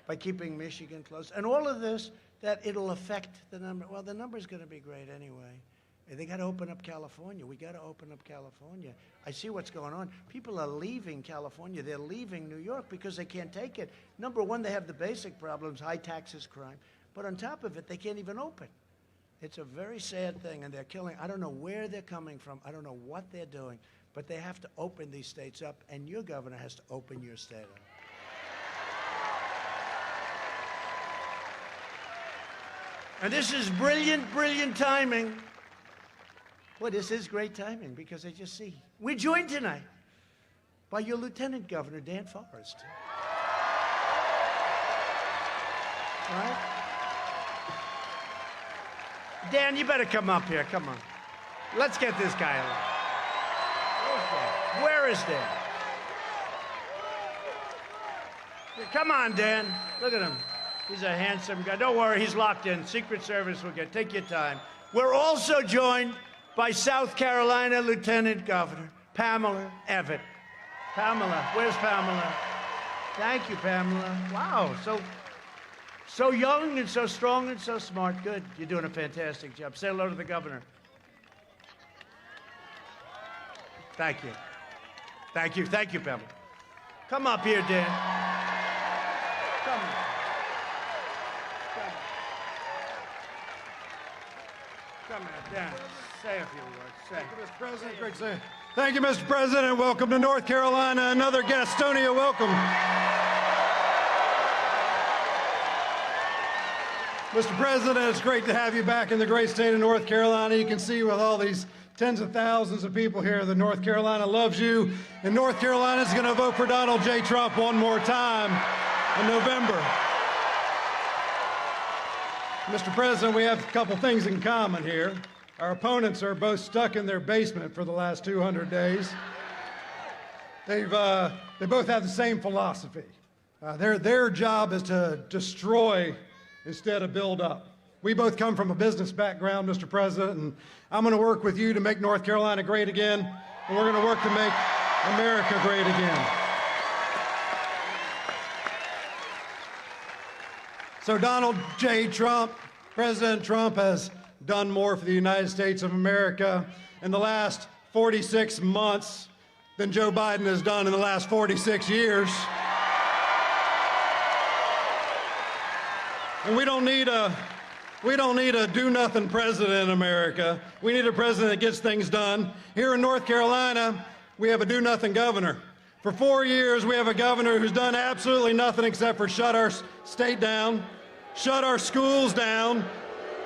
by keeping Michigan closed, and all of this, that it'll affect the number. Well, the number's going to be great anyway. They got to open up California. We got to open up California. I see what's going on. People are leaving California. They're leaving New York because they can't take it. Number one, they have the basic problems, high taxes, crime. But on top of it, they can't even open. It's a very sad thing, and they're killing. I don't know where they're coming from. I don't know what they're doing. But they have to open these states up, and your governor has to open your state up. And this is brilliant, brilliant timing. Well, this is great timing because I just see. We're joined tonight by your Lieutenant Governor, Dan Forest. Right? Dan, you better come up here. Come on. Let's get this guy along. Okay. Where is Dan? Come on, Dan. Look at him. He's a handsome guy. Don't worry, he's locked in. Secret Service will get. Take your time. We're also joined by South Carolina Lieutenant Governor Pamela Evette. Pamela, where's Pamela? Thank you, Pamela. Wow, so young and so strong and so smart. Good, you're doing a fantastic job. Say hello to the governor. Thank you. Thank you, Pamela. Come up here, Dan. Come on. Come on, Dan. Say a few words. Thank you, Mr. President. Great to see you. Thank you, Mr. President. Welcome to North Carolina. Another Gastonia welcome. Mr. President, it's great to have you back in the great state of North Carolina. You can see with all these tens of thousands of people here that North Carolina loves you. And North Carolina is going to vote for Donald J. Trump one more time in November. Mr. President, we have a couple things in common here. Our opponents are both stuck in their basement for the last 200 days. They both have the same philosophy. Their job is to destroy instead of build up. We both come from a business background, Mr. President, and I'm going to work with you to make North Carolina great again, and we're going to work to make America great again. So Donald J. Trump, President Trump has done more for the United States of America in the last 46 months than Joe Biden has done in the last 46 years. And we don't need a do-nothing president in America. We need a president that gets things done. Here in North Carolina, we have a do-nothing governor. For 4 years, we have a governor who's done absolutely nothing except for shut our state down, shut our schools down,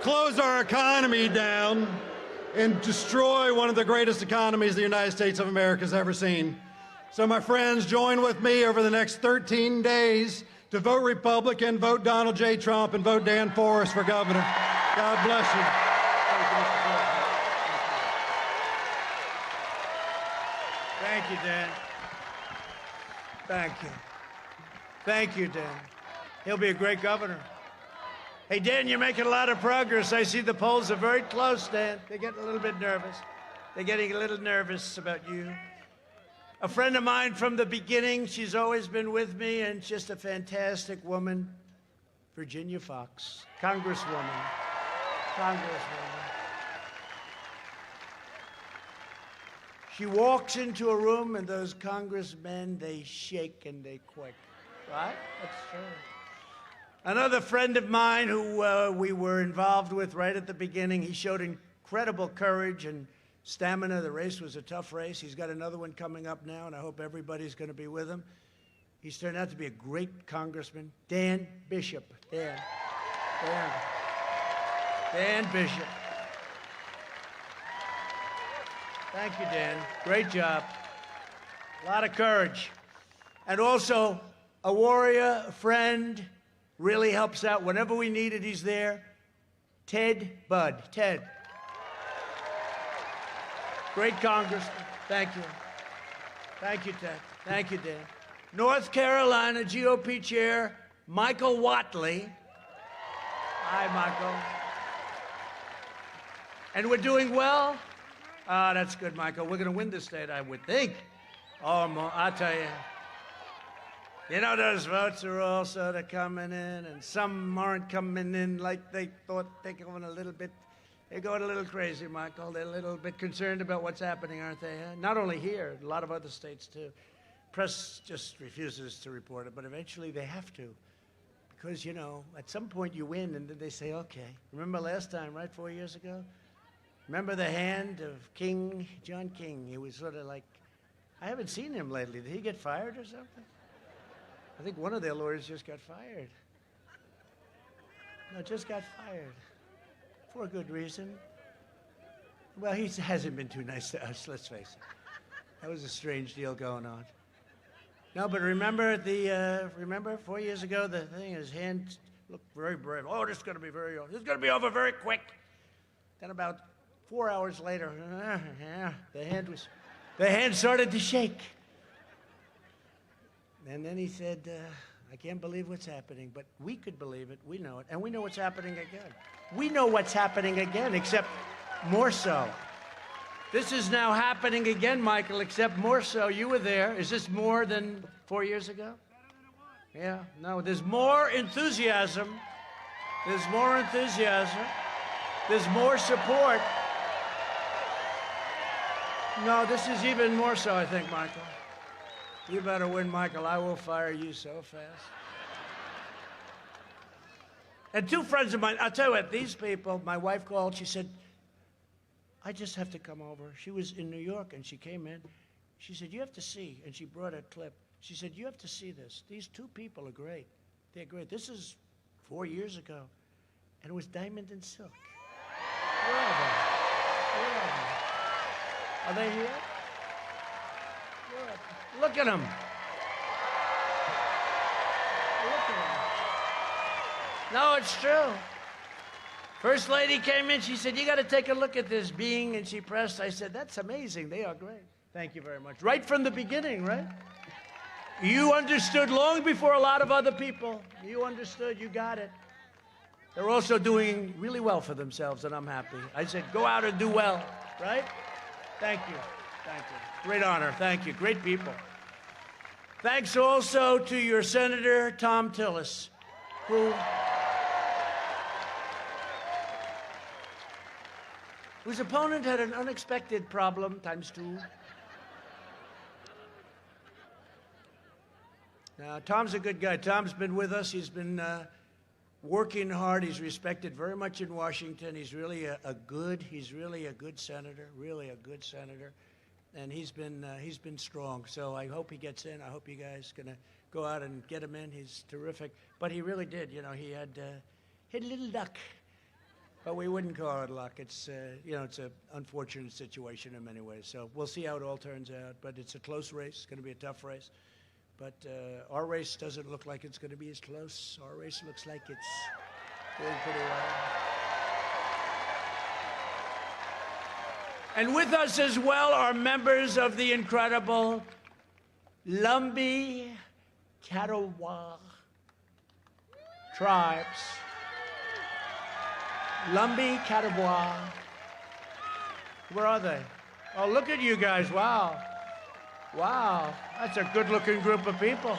close our economy down, and destroy one of the greatest economies the United States of America has ever seen. So my friends, join with me over the next 13 days to vote Republican, vote Donald J. Trump, and vote Dan Forest for governor. God bless you. Thank you, Dan. Thank you. Thank you, Dan. He'll be a great governor. Hey, Dan, you're making a lot of progress. I see the polls are very close, Dan. They're getting a little bit nervous. They're getting a little nervous about you. A friend of mine from the beginning, she's always been with me, and just a fantastic woman, Virginia Fox, Congresswoman. She walks into a room, and those congressmen, they shake and they quake. Right? That's true. Another friend of mine who we were involved with right at the beginning, he showed incredible courage and stamina. The race was a tough race. He's got another one coming up now, and I hope everybody's going to be with him. He's turned out to be a great congressman. Dan Bishop. Dan Bishop. Thank you, Dan. Great job. A lot of courage. And also, a warrior, a friend, really helps out. Whenever we need it, he's there. Ted Budd. Ted. Great congressman. Thank you. Thank you, Ted. Thank you, Dan. North Carolina GOP Chair Michael Whatley. Hi, Michael. And we're doing well? Ah, that's good, Michael. We're going to win this state, I would think. Oh, I'll tell you. You know, those votes are all sort of coming in, and some aren't coming in like they thought. They're going a little crazy, Michael. They're a little bit concerned about what's happening, aren't they? Huh? Not only here, a lot of other states, too. Press just refuses to report it, but eventually they have to. Because, you know, at some point you win, and then they say, okay. Remember last time, right, 4 years ago? Remember the hand of John King? He was sort of like, I haven't seen him lately. Did he get fired or something? I think one of their lawyers just got fired. No, just got fired. For a good reason. Well, he hasn't been too nice to us, let's face it. That was a strange deal going on. No, but remember 4 years ago, the thing, his hand looked very brave. Oh, this is going to be over very quick. Then about 4 hours later, the hand started to shake. And then he said, I can't believe what's happening, but we could believe it. We know it. And we know what's happening again. We know what's happening again, except more so. This is now happening again, Michael, except more so. You were there. Is this more than 4 years ago? Yeah. No, there's more enthusiasm. There's more enthusiasm. There's more support. No, this is even more so, I think, Michael. You better win, Michael. I will fire you so fast. And two friends of mine, I'll tell you what, these people, my wife called, she said, I just have to come over. She was in New York, and she came in. She said, you have to see, and she brought a clip. She said, you have to see this. These two people are great. They're great. This is 4 years ago, and it was Diamond and Silk. Where are they? Where are they? Are they here? Look at them. Look at them. No, it's true. First lady came in, she said, you got to take a look at this being, and she pressed. I said, that's amazing. They are great. Thank you very much. Right from the beginning, right? You understood long before a lot of other people. You understood. You got it. They're also doing really well for themselves, and I'm happy. I said, go out and do well, right? Thank you. Thank you. Great honor. Thank you. Great people. Thanks also to your Senator, Tom Tillis, whose opponent had an unexpected problem, ×2. Now, Tom's a good guy. Tom's been with us. He's been working hard. He's respected very much in Washington. He's really a good senator, really a good senator. And he's been strong. So I hope he gets in. I hope you guys gonna go out and get him in. He's terrific. But he really did. You know, he had a little duck. But we wouldn't call it luck. It's, it's an unfortunate situation in many ways. So we'll see how it all turns out. But it's a close race. It's going to be a tough race. But our race doesn't look like it's going to be as close. Our race looks like it's doing pretty well. And with us as well are members of the incredible Lumbee Catawba tribes. Lumbee Catawba. Where are they? Oh, look at you guys. Wow. Wow. That's a good-looking group of people.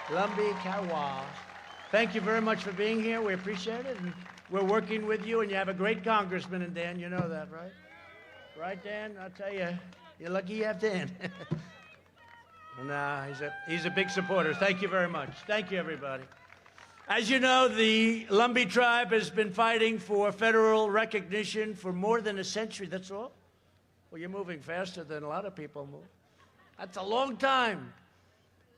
Lumbee Catawba. Thank you very much for being here. We appreciate it. And we're working with you, and you have a great congressman in Dan. You know that, right? Right, Dan? I'll tell you, you're lucky you have Dan. Nah, he's a big supporter. Thank you very much. Thank you, everybody. As you know, the Lumbee tribe has been fighting for federal recognition for more than a century. That's all? Well, you're moving faster than a lot of people move. That's a long time.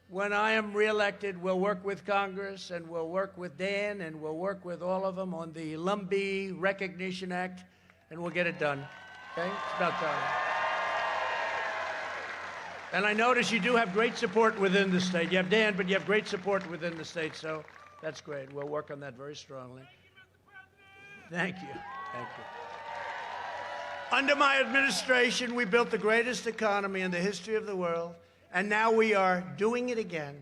When I am reelected, we'll work with Congress, and we'll work with Dan, and we'll work with all of them on the Lumbee Recognition Act, and we'll get it done. Okay? It's about time. And I notice you do have great support within the state. You have Dan, but you have great support within the state, so that's great. We'll work on that very strongly. Thank you. Thank you. Under my administration, we built the greatest economy in the history of the world, and now we are doing it again.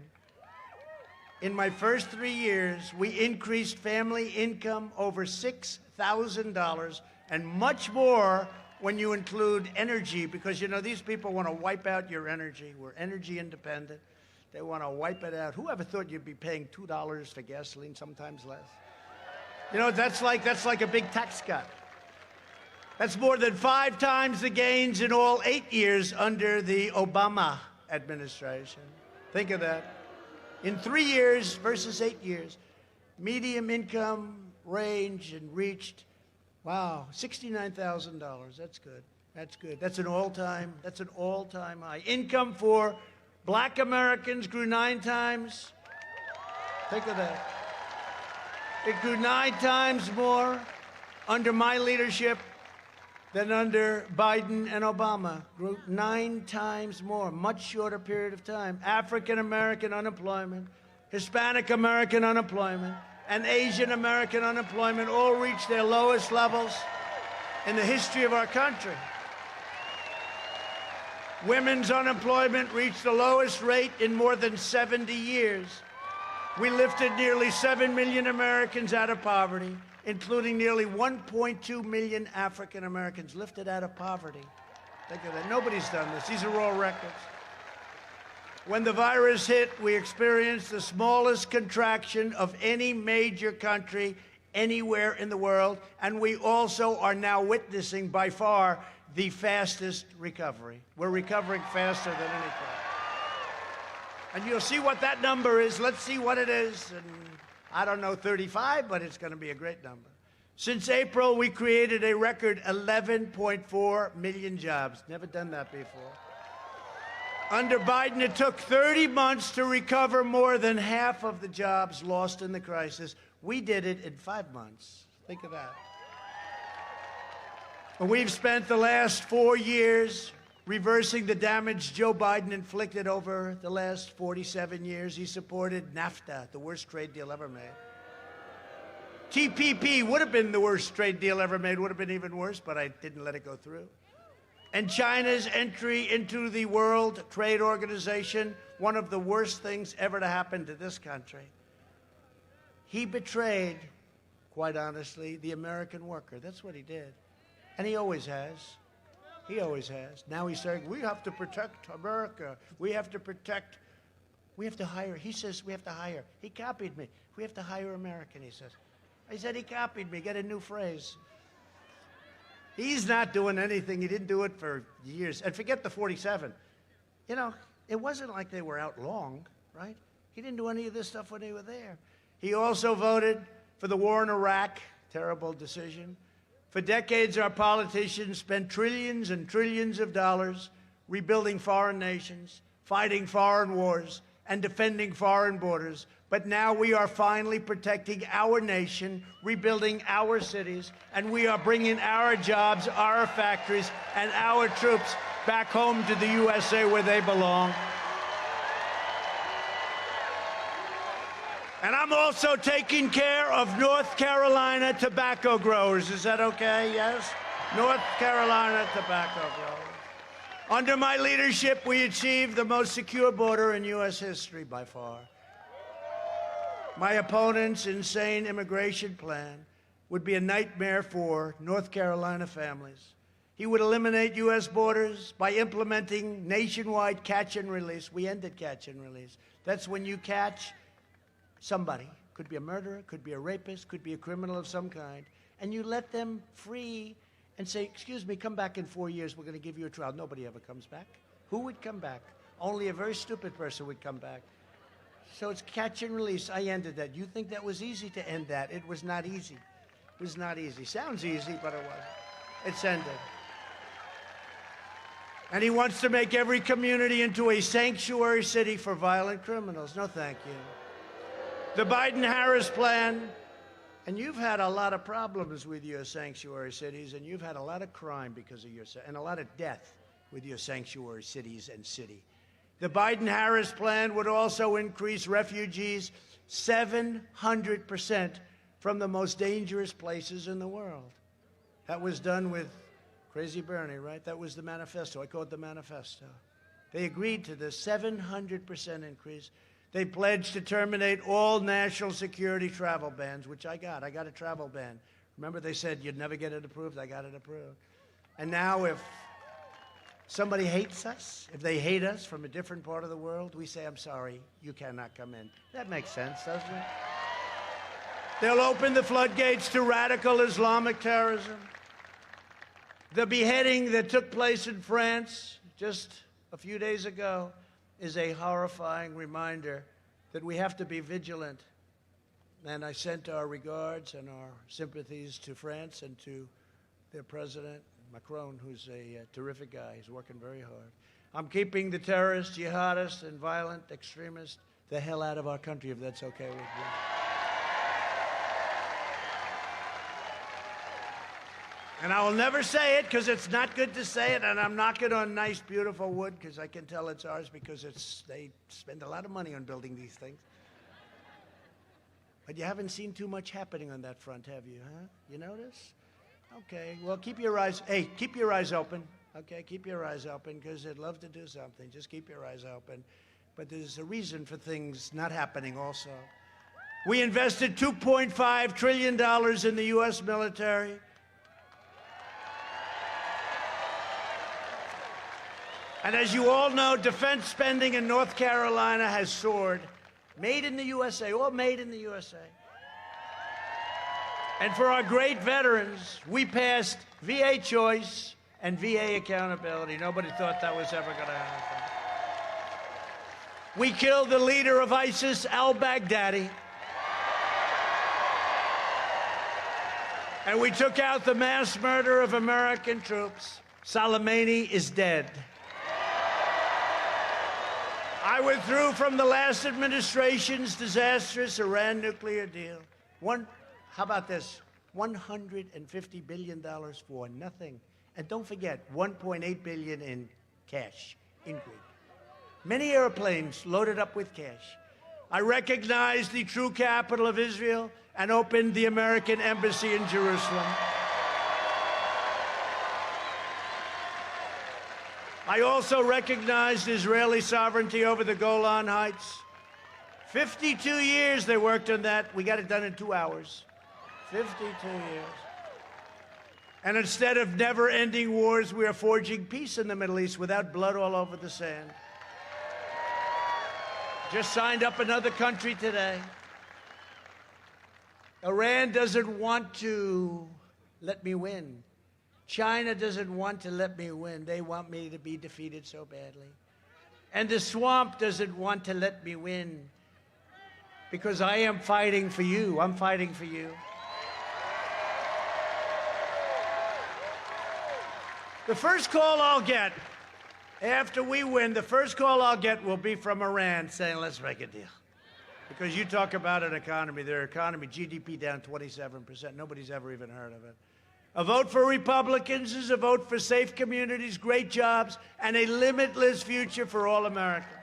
In my first 3 years, we increased family income over $6,000, and much more when you include energy, because, these people want to wipe out your energy. We're energy independent. They want to wipe it out. Who ever thought you'd be paying $2 for gasoline, sometimes less? That's like a big tax cut. That's more than 5 times the gains in all 8 years under the Obama administration. Think of that. In 3 years versus 8 years, median income range and reached, wow, $69,000. That's good. That's good. That's an all-time high. Income for Black Americans grew 9 times. Think of that. It grew 9 times more under my leadership than under Biden and Obama. Grew 9 times more, much shorter period of time. African American unemployment, Hispanic American unemployment, and Asian American unemployment all reached their lowest levels in the history of our country. Women's unemployment reached the lowest rate in more than 70 years. We lifted nearly 7 million Americans out of poverty, including nearly 1.2 million African Americans lifted out of poverty. Think of that. Nobody's done this. These are all records. When the virus hit, we experienced the smallest contraction of any major country anywhere in the world, and we also are now witnessing, by far, the fastest recovery. We're recovering faster than any time. And you'll see what that number is. Let's see what it is. And I don't know, 35, but it's going to be a great number. Since April, we created a record 11.4 million jobs. Never done that before. Under Biden, it took 30 months to recover more than half of the jobs lost in the crisis. We did it in 5 months. Think of that. We've spent the last 4 years reversing the damage Joe Biden inflicted over the last 47 years. He supported NAFTA, the worst trade deal ever made. TPP would have been the worst trade deal ever made, would have been even worse, but I didn't let it go through. And China's entry into the World Trade Organization, one of the worst things ever to happen to this country. He betrayed, quite honestly, the American worker. That's what he did. And he always has. He always has. Now he's saying, we have to protect America. We have to protect, we have to hire. He says we have to hire. He copied me. We have to hire American, he says. I said he copied me. Get a new phrase. He's not doing anything. He didn't do it for years. And forget the 47. It wasn't like they were out long, right? He didn't do any of this stuff when they were there. He also voted for the war in Iraq. Terrible decision. For decades, our politicians spent trillions and trillions of dollars rebuilding foreign nations, fighting foreign wars, and defending foreign borders. But now we are finally protecting our nation, rebuilding our cities, and we are bringing our jobs, our factories, and our troops back home to the USA where they belong. And I'm also taking care of North Carolina tobacco growers. Is that okay? Yes? North Carolina tobacco growers. Under my leadership, we achieved the most secure border in U.S. history by far. My opponent's insane immigration plan would be a nightmare for North Carolina families. He would eliminate U.S. borders by implementing nationwide catch and release. We ended catch and release. That's when you catch somebody, could be a murderer, could be a rapist, could be a criminal of some kind, and you let them free and say, excuse me, come back in 4 years, we're going to give you a trial. Nobody ever comes back. Who would come back? Only a very stupid person would come back. So it's catch and release. I ended that. You think that was easy to end that? It was not easy. It was not easy. Sounds easy, but it wasn't. It's ended. And he wants to make every community into a sanctuary city for violent criminals. No, thank you. The Biden-Harris plan, and you've had a lot of problems with your sanctuary cities, and you've had a lot of crime because of and a lot of death with your sanctuary cities and city. The Biden-Harris plan would also increase refugees 700% from the most dangerous places in the world. That was done with Crazy Bernie, right? That was the manifesto. I call it the manifesto. They agreed to the 700% increase. They pledged to terminate all national security travel bans, which I got. I got a travel ban. Remember they said you'd never get it approved? I got it approved. And now if somebody hates us, if they hate us from a different part of the world, we say, I'm sorry, you cannot come in. That makes sense, doesn't it? They'll open the floodgates to radical Islamic terrorism. The beheading that took place in France just a few days ago is a horrifying reminder that we have to be vigilant. And I sent our regards and our sympathies to France and to their president, Macron, who's a terrific guy. He's working very hard. I'm keeping the terrorists, jihadists, and violent extremists the hell out of our country, if that's okay with you. And I will never say it because it's not good to say it, and I'm knocking on nice, beautiful wood because I can tell it's ours because they spend a lot of money on building these things. But you haven't seen too much happening on that front, have you, huh? You notice? Okay, well, keep your eyes open, okay? Keep your eyes open because they'd love to do something. Just keep your eyes open. But there's a reason for things not happening also. We invested $2.5 trillion in the U.S. military. And as you all know, defense spending in North Carolina has soared. Made in the USA, all made in the USA. And for our great veterans, we passed VA choice and VA accountability. Nobody thought that was ever going to happen. We killed the leader of ISIS, al-Baghdadi. And we took out the mass murder of American troops. Soleimani is dead. I withdrew from the last administration's disastrous Iran nuclear deal. How about this? $150 billion for nothing. And don't forget, $1.8 billion in cash increase. Many airplanes loaded up with cash. I recognized the true capital of Israel and opened the American embassy in Jerusalem. I also recognized Israeli sovereignty over the Golan Heights. 52 years they worked on that. We got it done in 2 hours. 52 years. And instead of never-ending wars, we are forging peace in the Middle East without blood all over the sand. Just signed up another country today. Iran doesn't want to let me win. China doesn't want to let me win. They want me to be defeated so badly. And the swamp doesn't want to let me win because I am fighting for you. I'm fighting for you. The first call I'll get After we win, the first call I'll get will be from Iran saying, let's make a deal. Because you talk about an economy, their economy, GDP down 27%. Nobody's ever even heard of it. A vote for Republicans is a vote for safe communities, great jobs, and a limitless future for all Americans.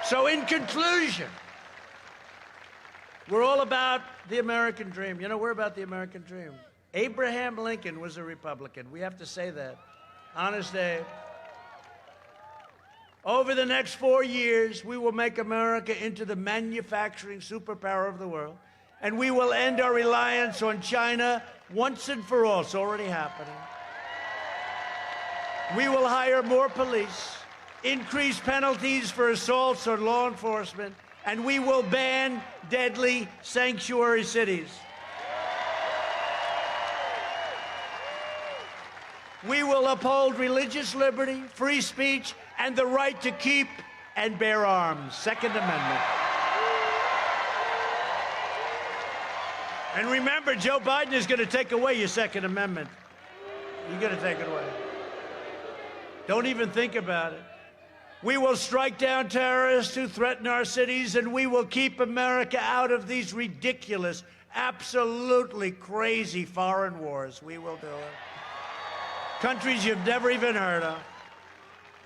So in conclusion, we're all about the American dream. You know, we're about the American dream. Abraham Lincoln was a Republican. We have to say that. Honest Abe. Over the next 4 years, we will make America into the manufacturing superpower of the world, and we will end our reliance on China once and for all. It's already happening. We will hire more police, increase penalties for assaults on law enforcement, and we will ban deadly sanctuary cities. We will uphold religious liberty, free speech, and the right to keep and bear arms. Second Amendment. And remember, Joe Biden is going to take away your Second Amendment. You're going to take it away. Don't even think about it. We will strike down terrorists who threaten our cities, and we will keep America out of these ridiculous, absolutely crazy foreign wars. We will do it. Countries you've never even heard of.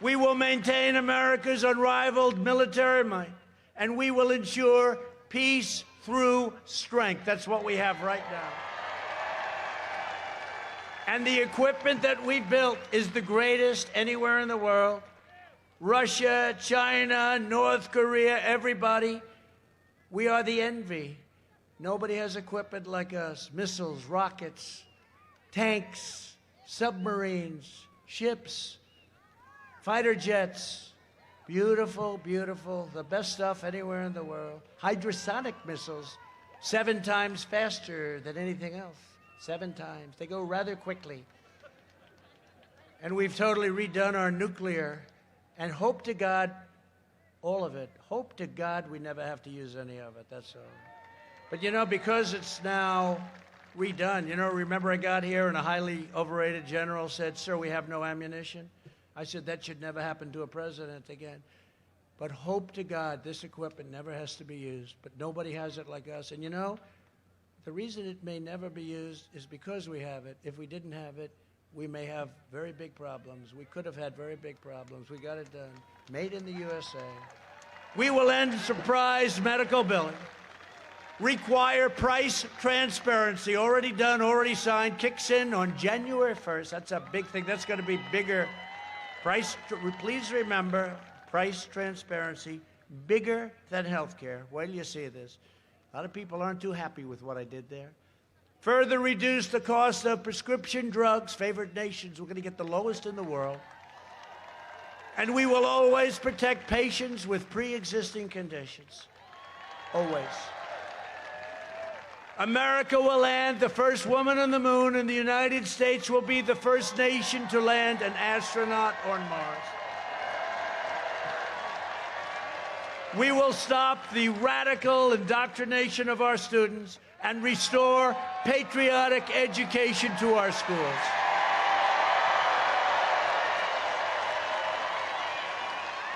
We will maintain America's unrivaled military might, and we will ensure peace through strength. That's what we have right now. And the equipment that we built is the greatest anywhere in the world. Russia, China, North Korea, everybody. We are the envy. Nobody has equipment like us. Missiles, rockets, tanks, submarines, ships, fighter jets. Beautiful, beautiful. The best stuff anywhere in the world. Hydrosonic missiles, 7 times faster than anything else. 7 times. They go rather quickly. And we've totally redone our nuclear. And hope to God, all of it. Hope to God we never have to use any of it. That's all. But you know, because it's now redone, you know, remember I got here and a highly overrated general said, sir, we have no ammunition. I said, that should never happen to a president again. But hope to God this equipment never has to be used. But nobody has it like us. And you know, the reason it may never be used is because we have it. If we didn't have it, we may have very big problems. We could have had very big problems. We got it done. Made in the USA. We will end surprise medical billing. Require price transparency. Already done, already signed. Kicks in on January 1st. That's a big thing. That's going to be bigger. Please remember, price transparency, bigger than health care. Wait till you see this. A lot of people aren't too happy with what I did there. Further reduce the cost of prescription drugs. Favored nations, we're going to get the lowest in the world. And we will always protect patients with pre-existing conditions. Always. America will land the first woman on the moon, and the United States will be the first nation to land an astronaut on Mars. We will stop the radical indoctrination of our students and restore patriotic education to our schools.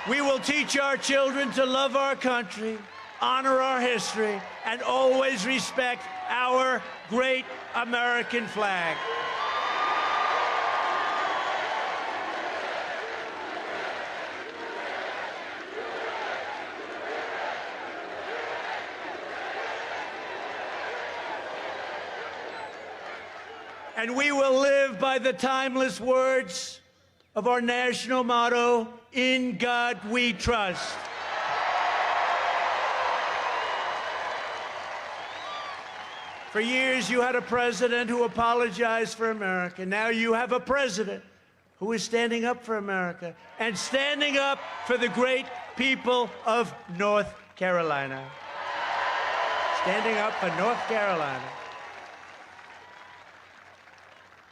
We will teach our children to love our country, honor our history, and always respect our great American flag. And we will live by the timeless words of our national motto, "In God We Trust." For years, you had a president who apologized for America. Now you have a president who is standing up for America and standing up for the great people of North Carolina. Standing up for North Carolina.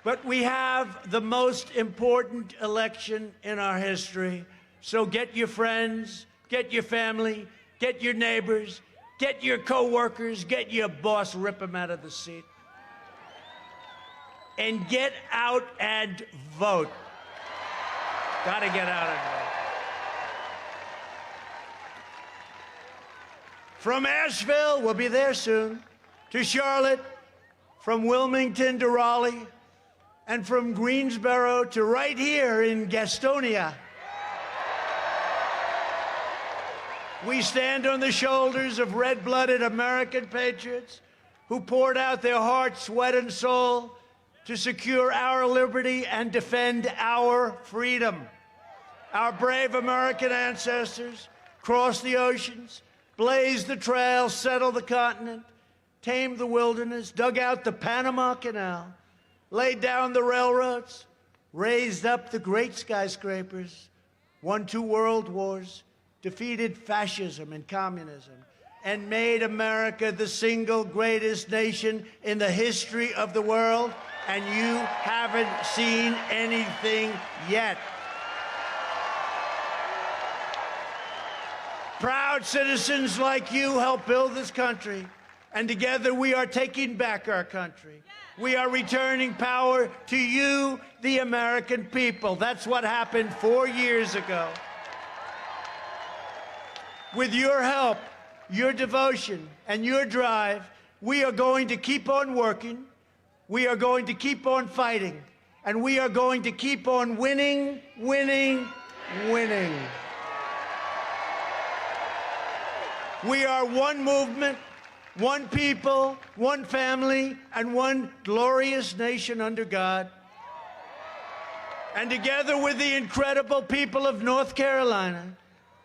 But we have the most important election in our history. So get your friends, get your family, get your neighbors, get your coworkers, get your boss, rip him out of the seat. And get out and vote. Got to get out and vote. From Asheville, we'll be there soon, to Charlotte, from Wilmington to Raleigh, and from Greensboro to right here in Gastonia. We stand on the shoulders of red-blooded American patriots who poured out their heart, sweat, and soul to secure our liberty and defend our freedom. Our brave American ancestors crossed the oceans, blazed the trail, settled the continent, tamed the wilderness, dug out the Panama Canal, laid down the railroads, raised up the great skyscrapers, won 2 world wars, defeated fascism and communism, and made America the single greatest nation in the history of the world, and you haven't seen anything yet. Proud citizens like you helped build this country, and together we are taking back our country. We are returning power to you, the American people. That's what happened 4 years ago. With your help, your devotion, and your drive, we are going to keep on working, we are going to keep on fighting, and we are going to keep on winning, winning, winning. We are one movement, one people, one family, and one glorious nation under God. And together with the incredible people of North Carolina,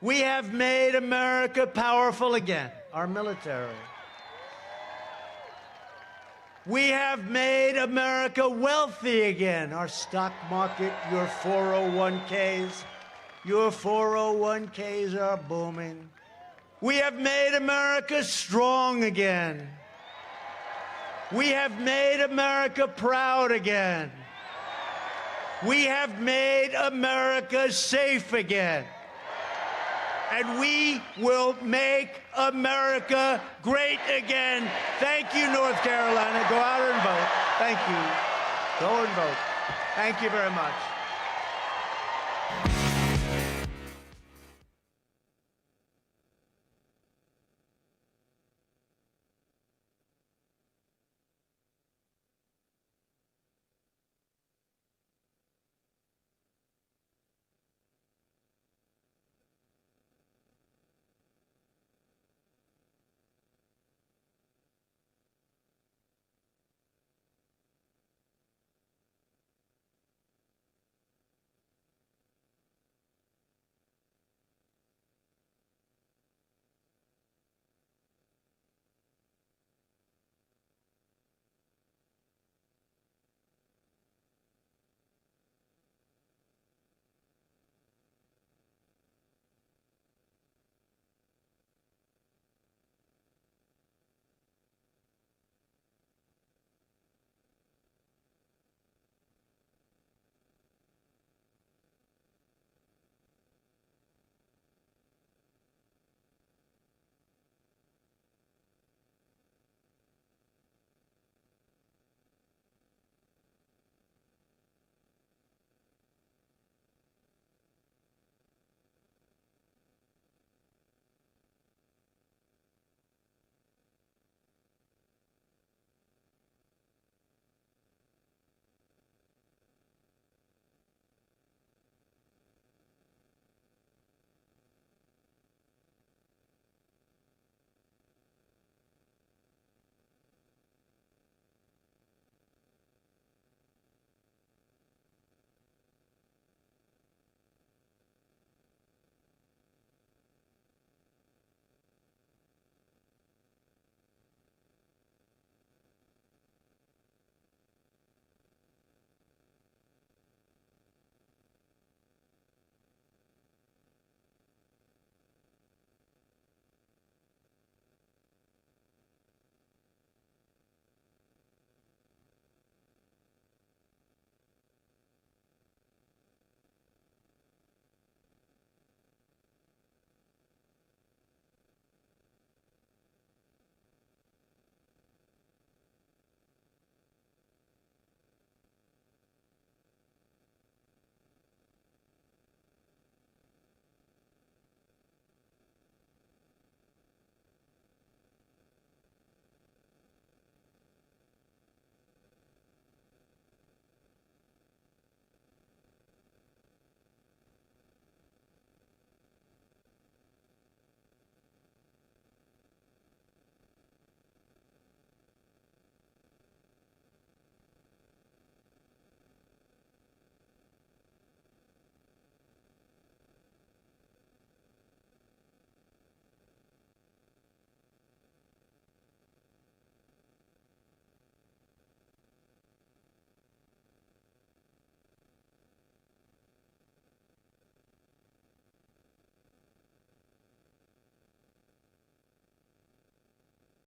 we have made America powerful again, our military. We have made America wealthy again, our stock market, your 401ks. Your 401ks are booming. We have made America strong again. We have made America proud again. We have made America safe again. And we will make America great again. Thank you, North Carolina. Go out and vote. Thank you. Go and vote. Thank you very much.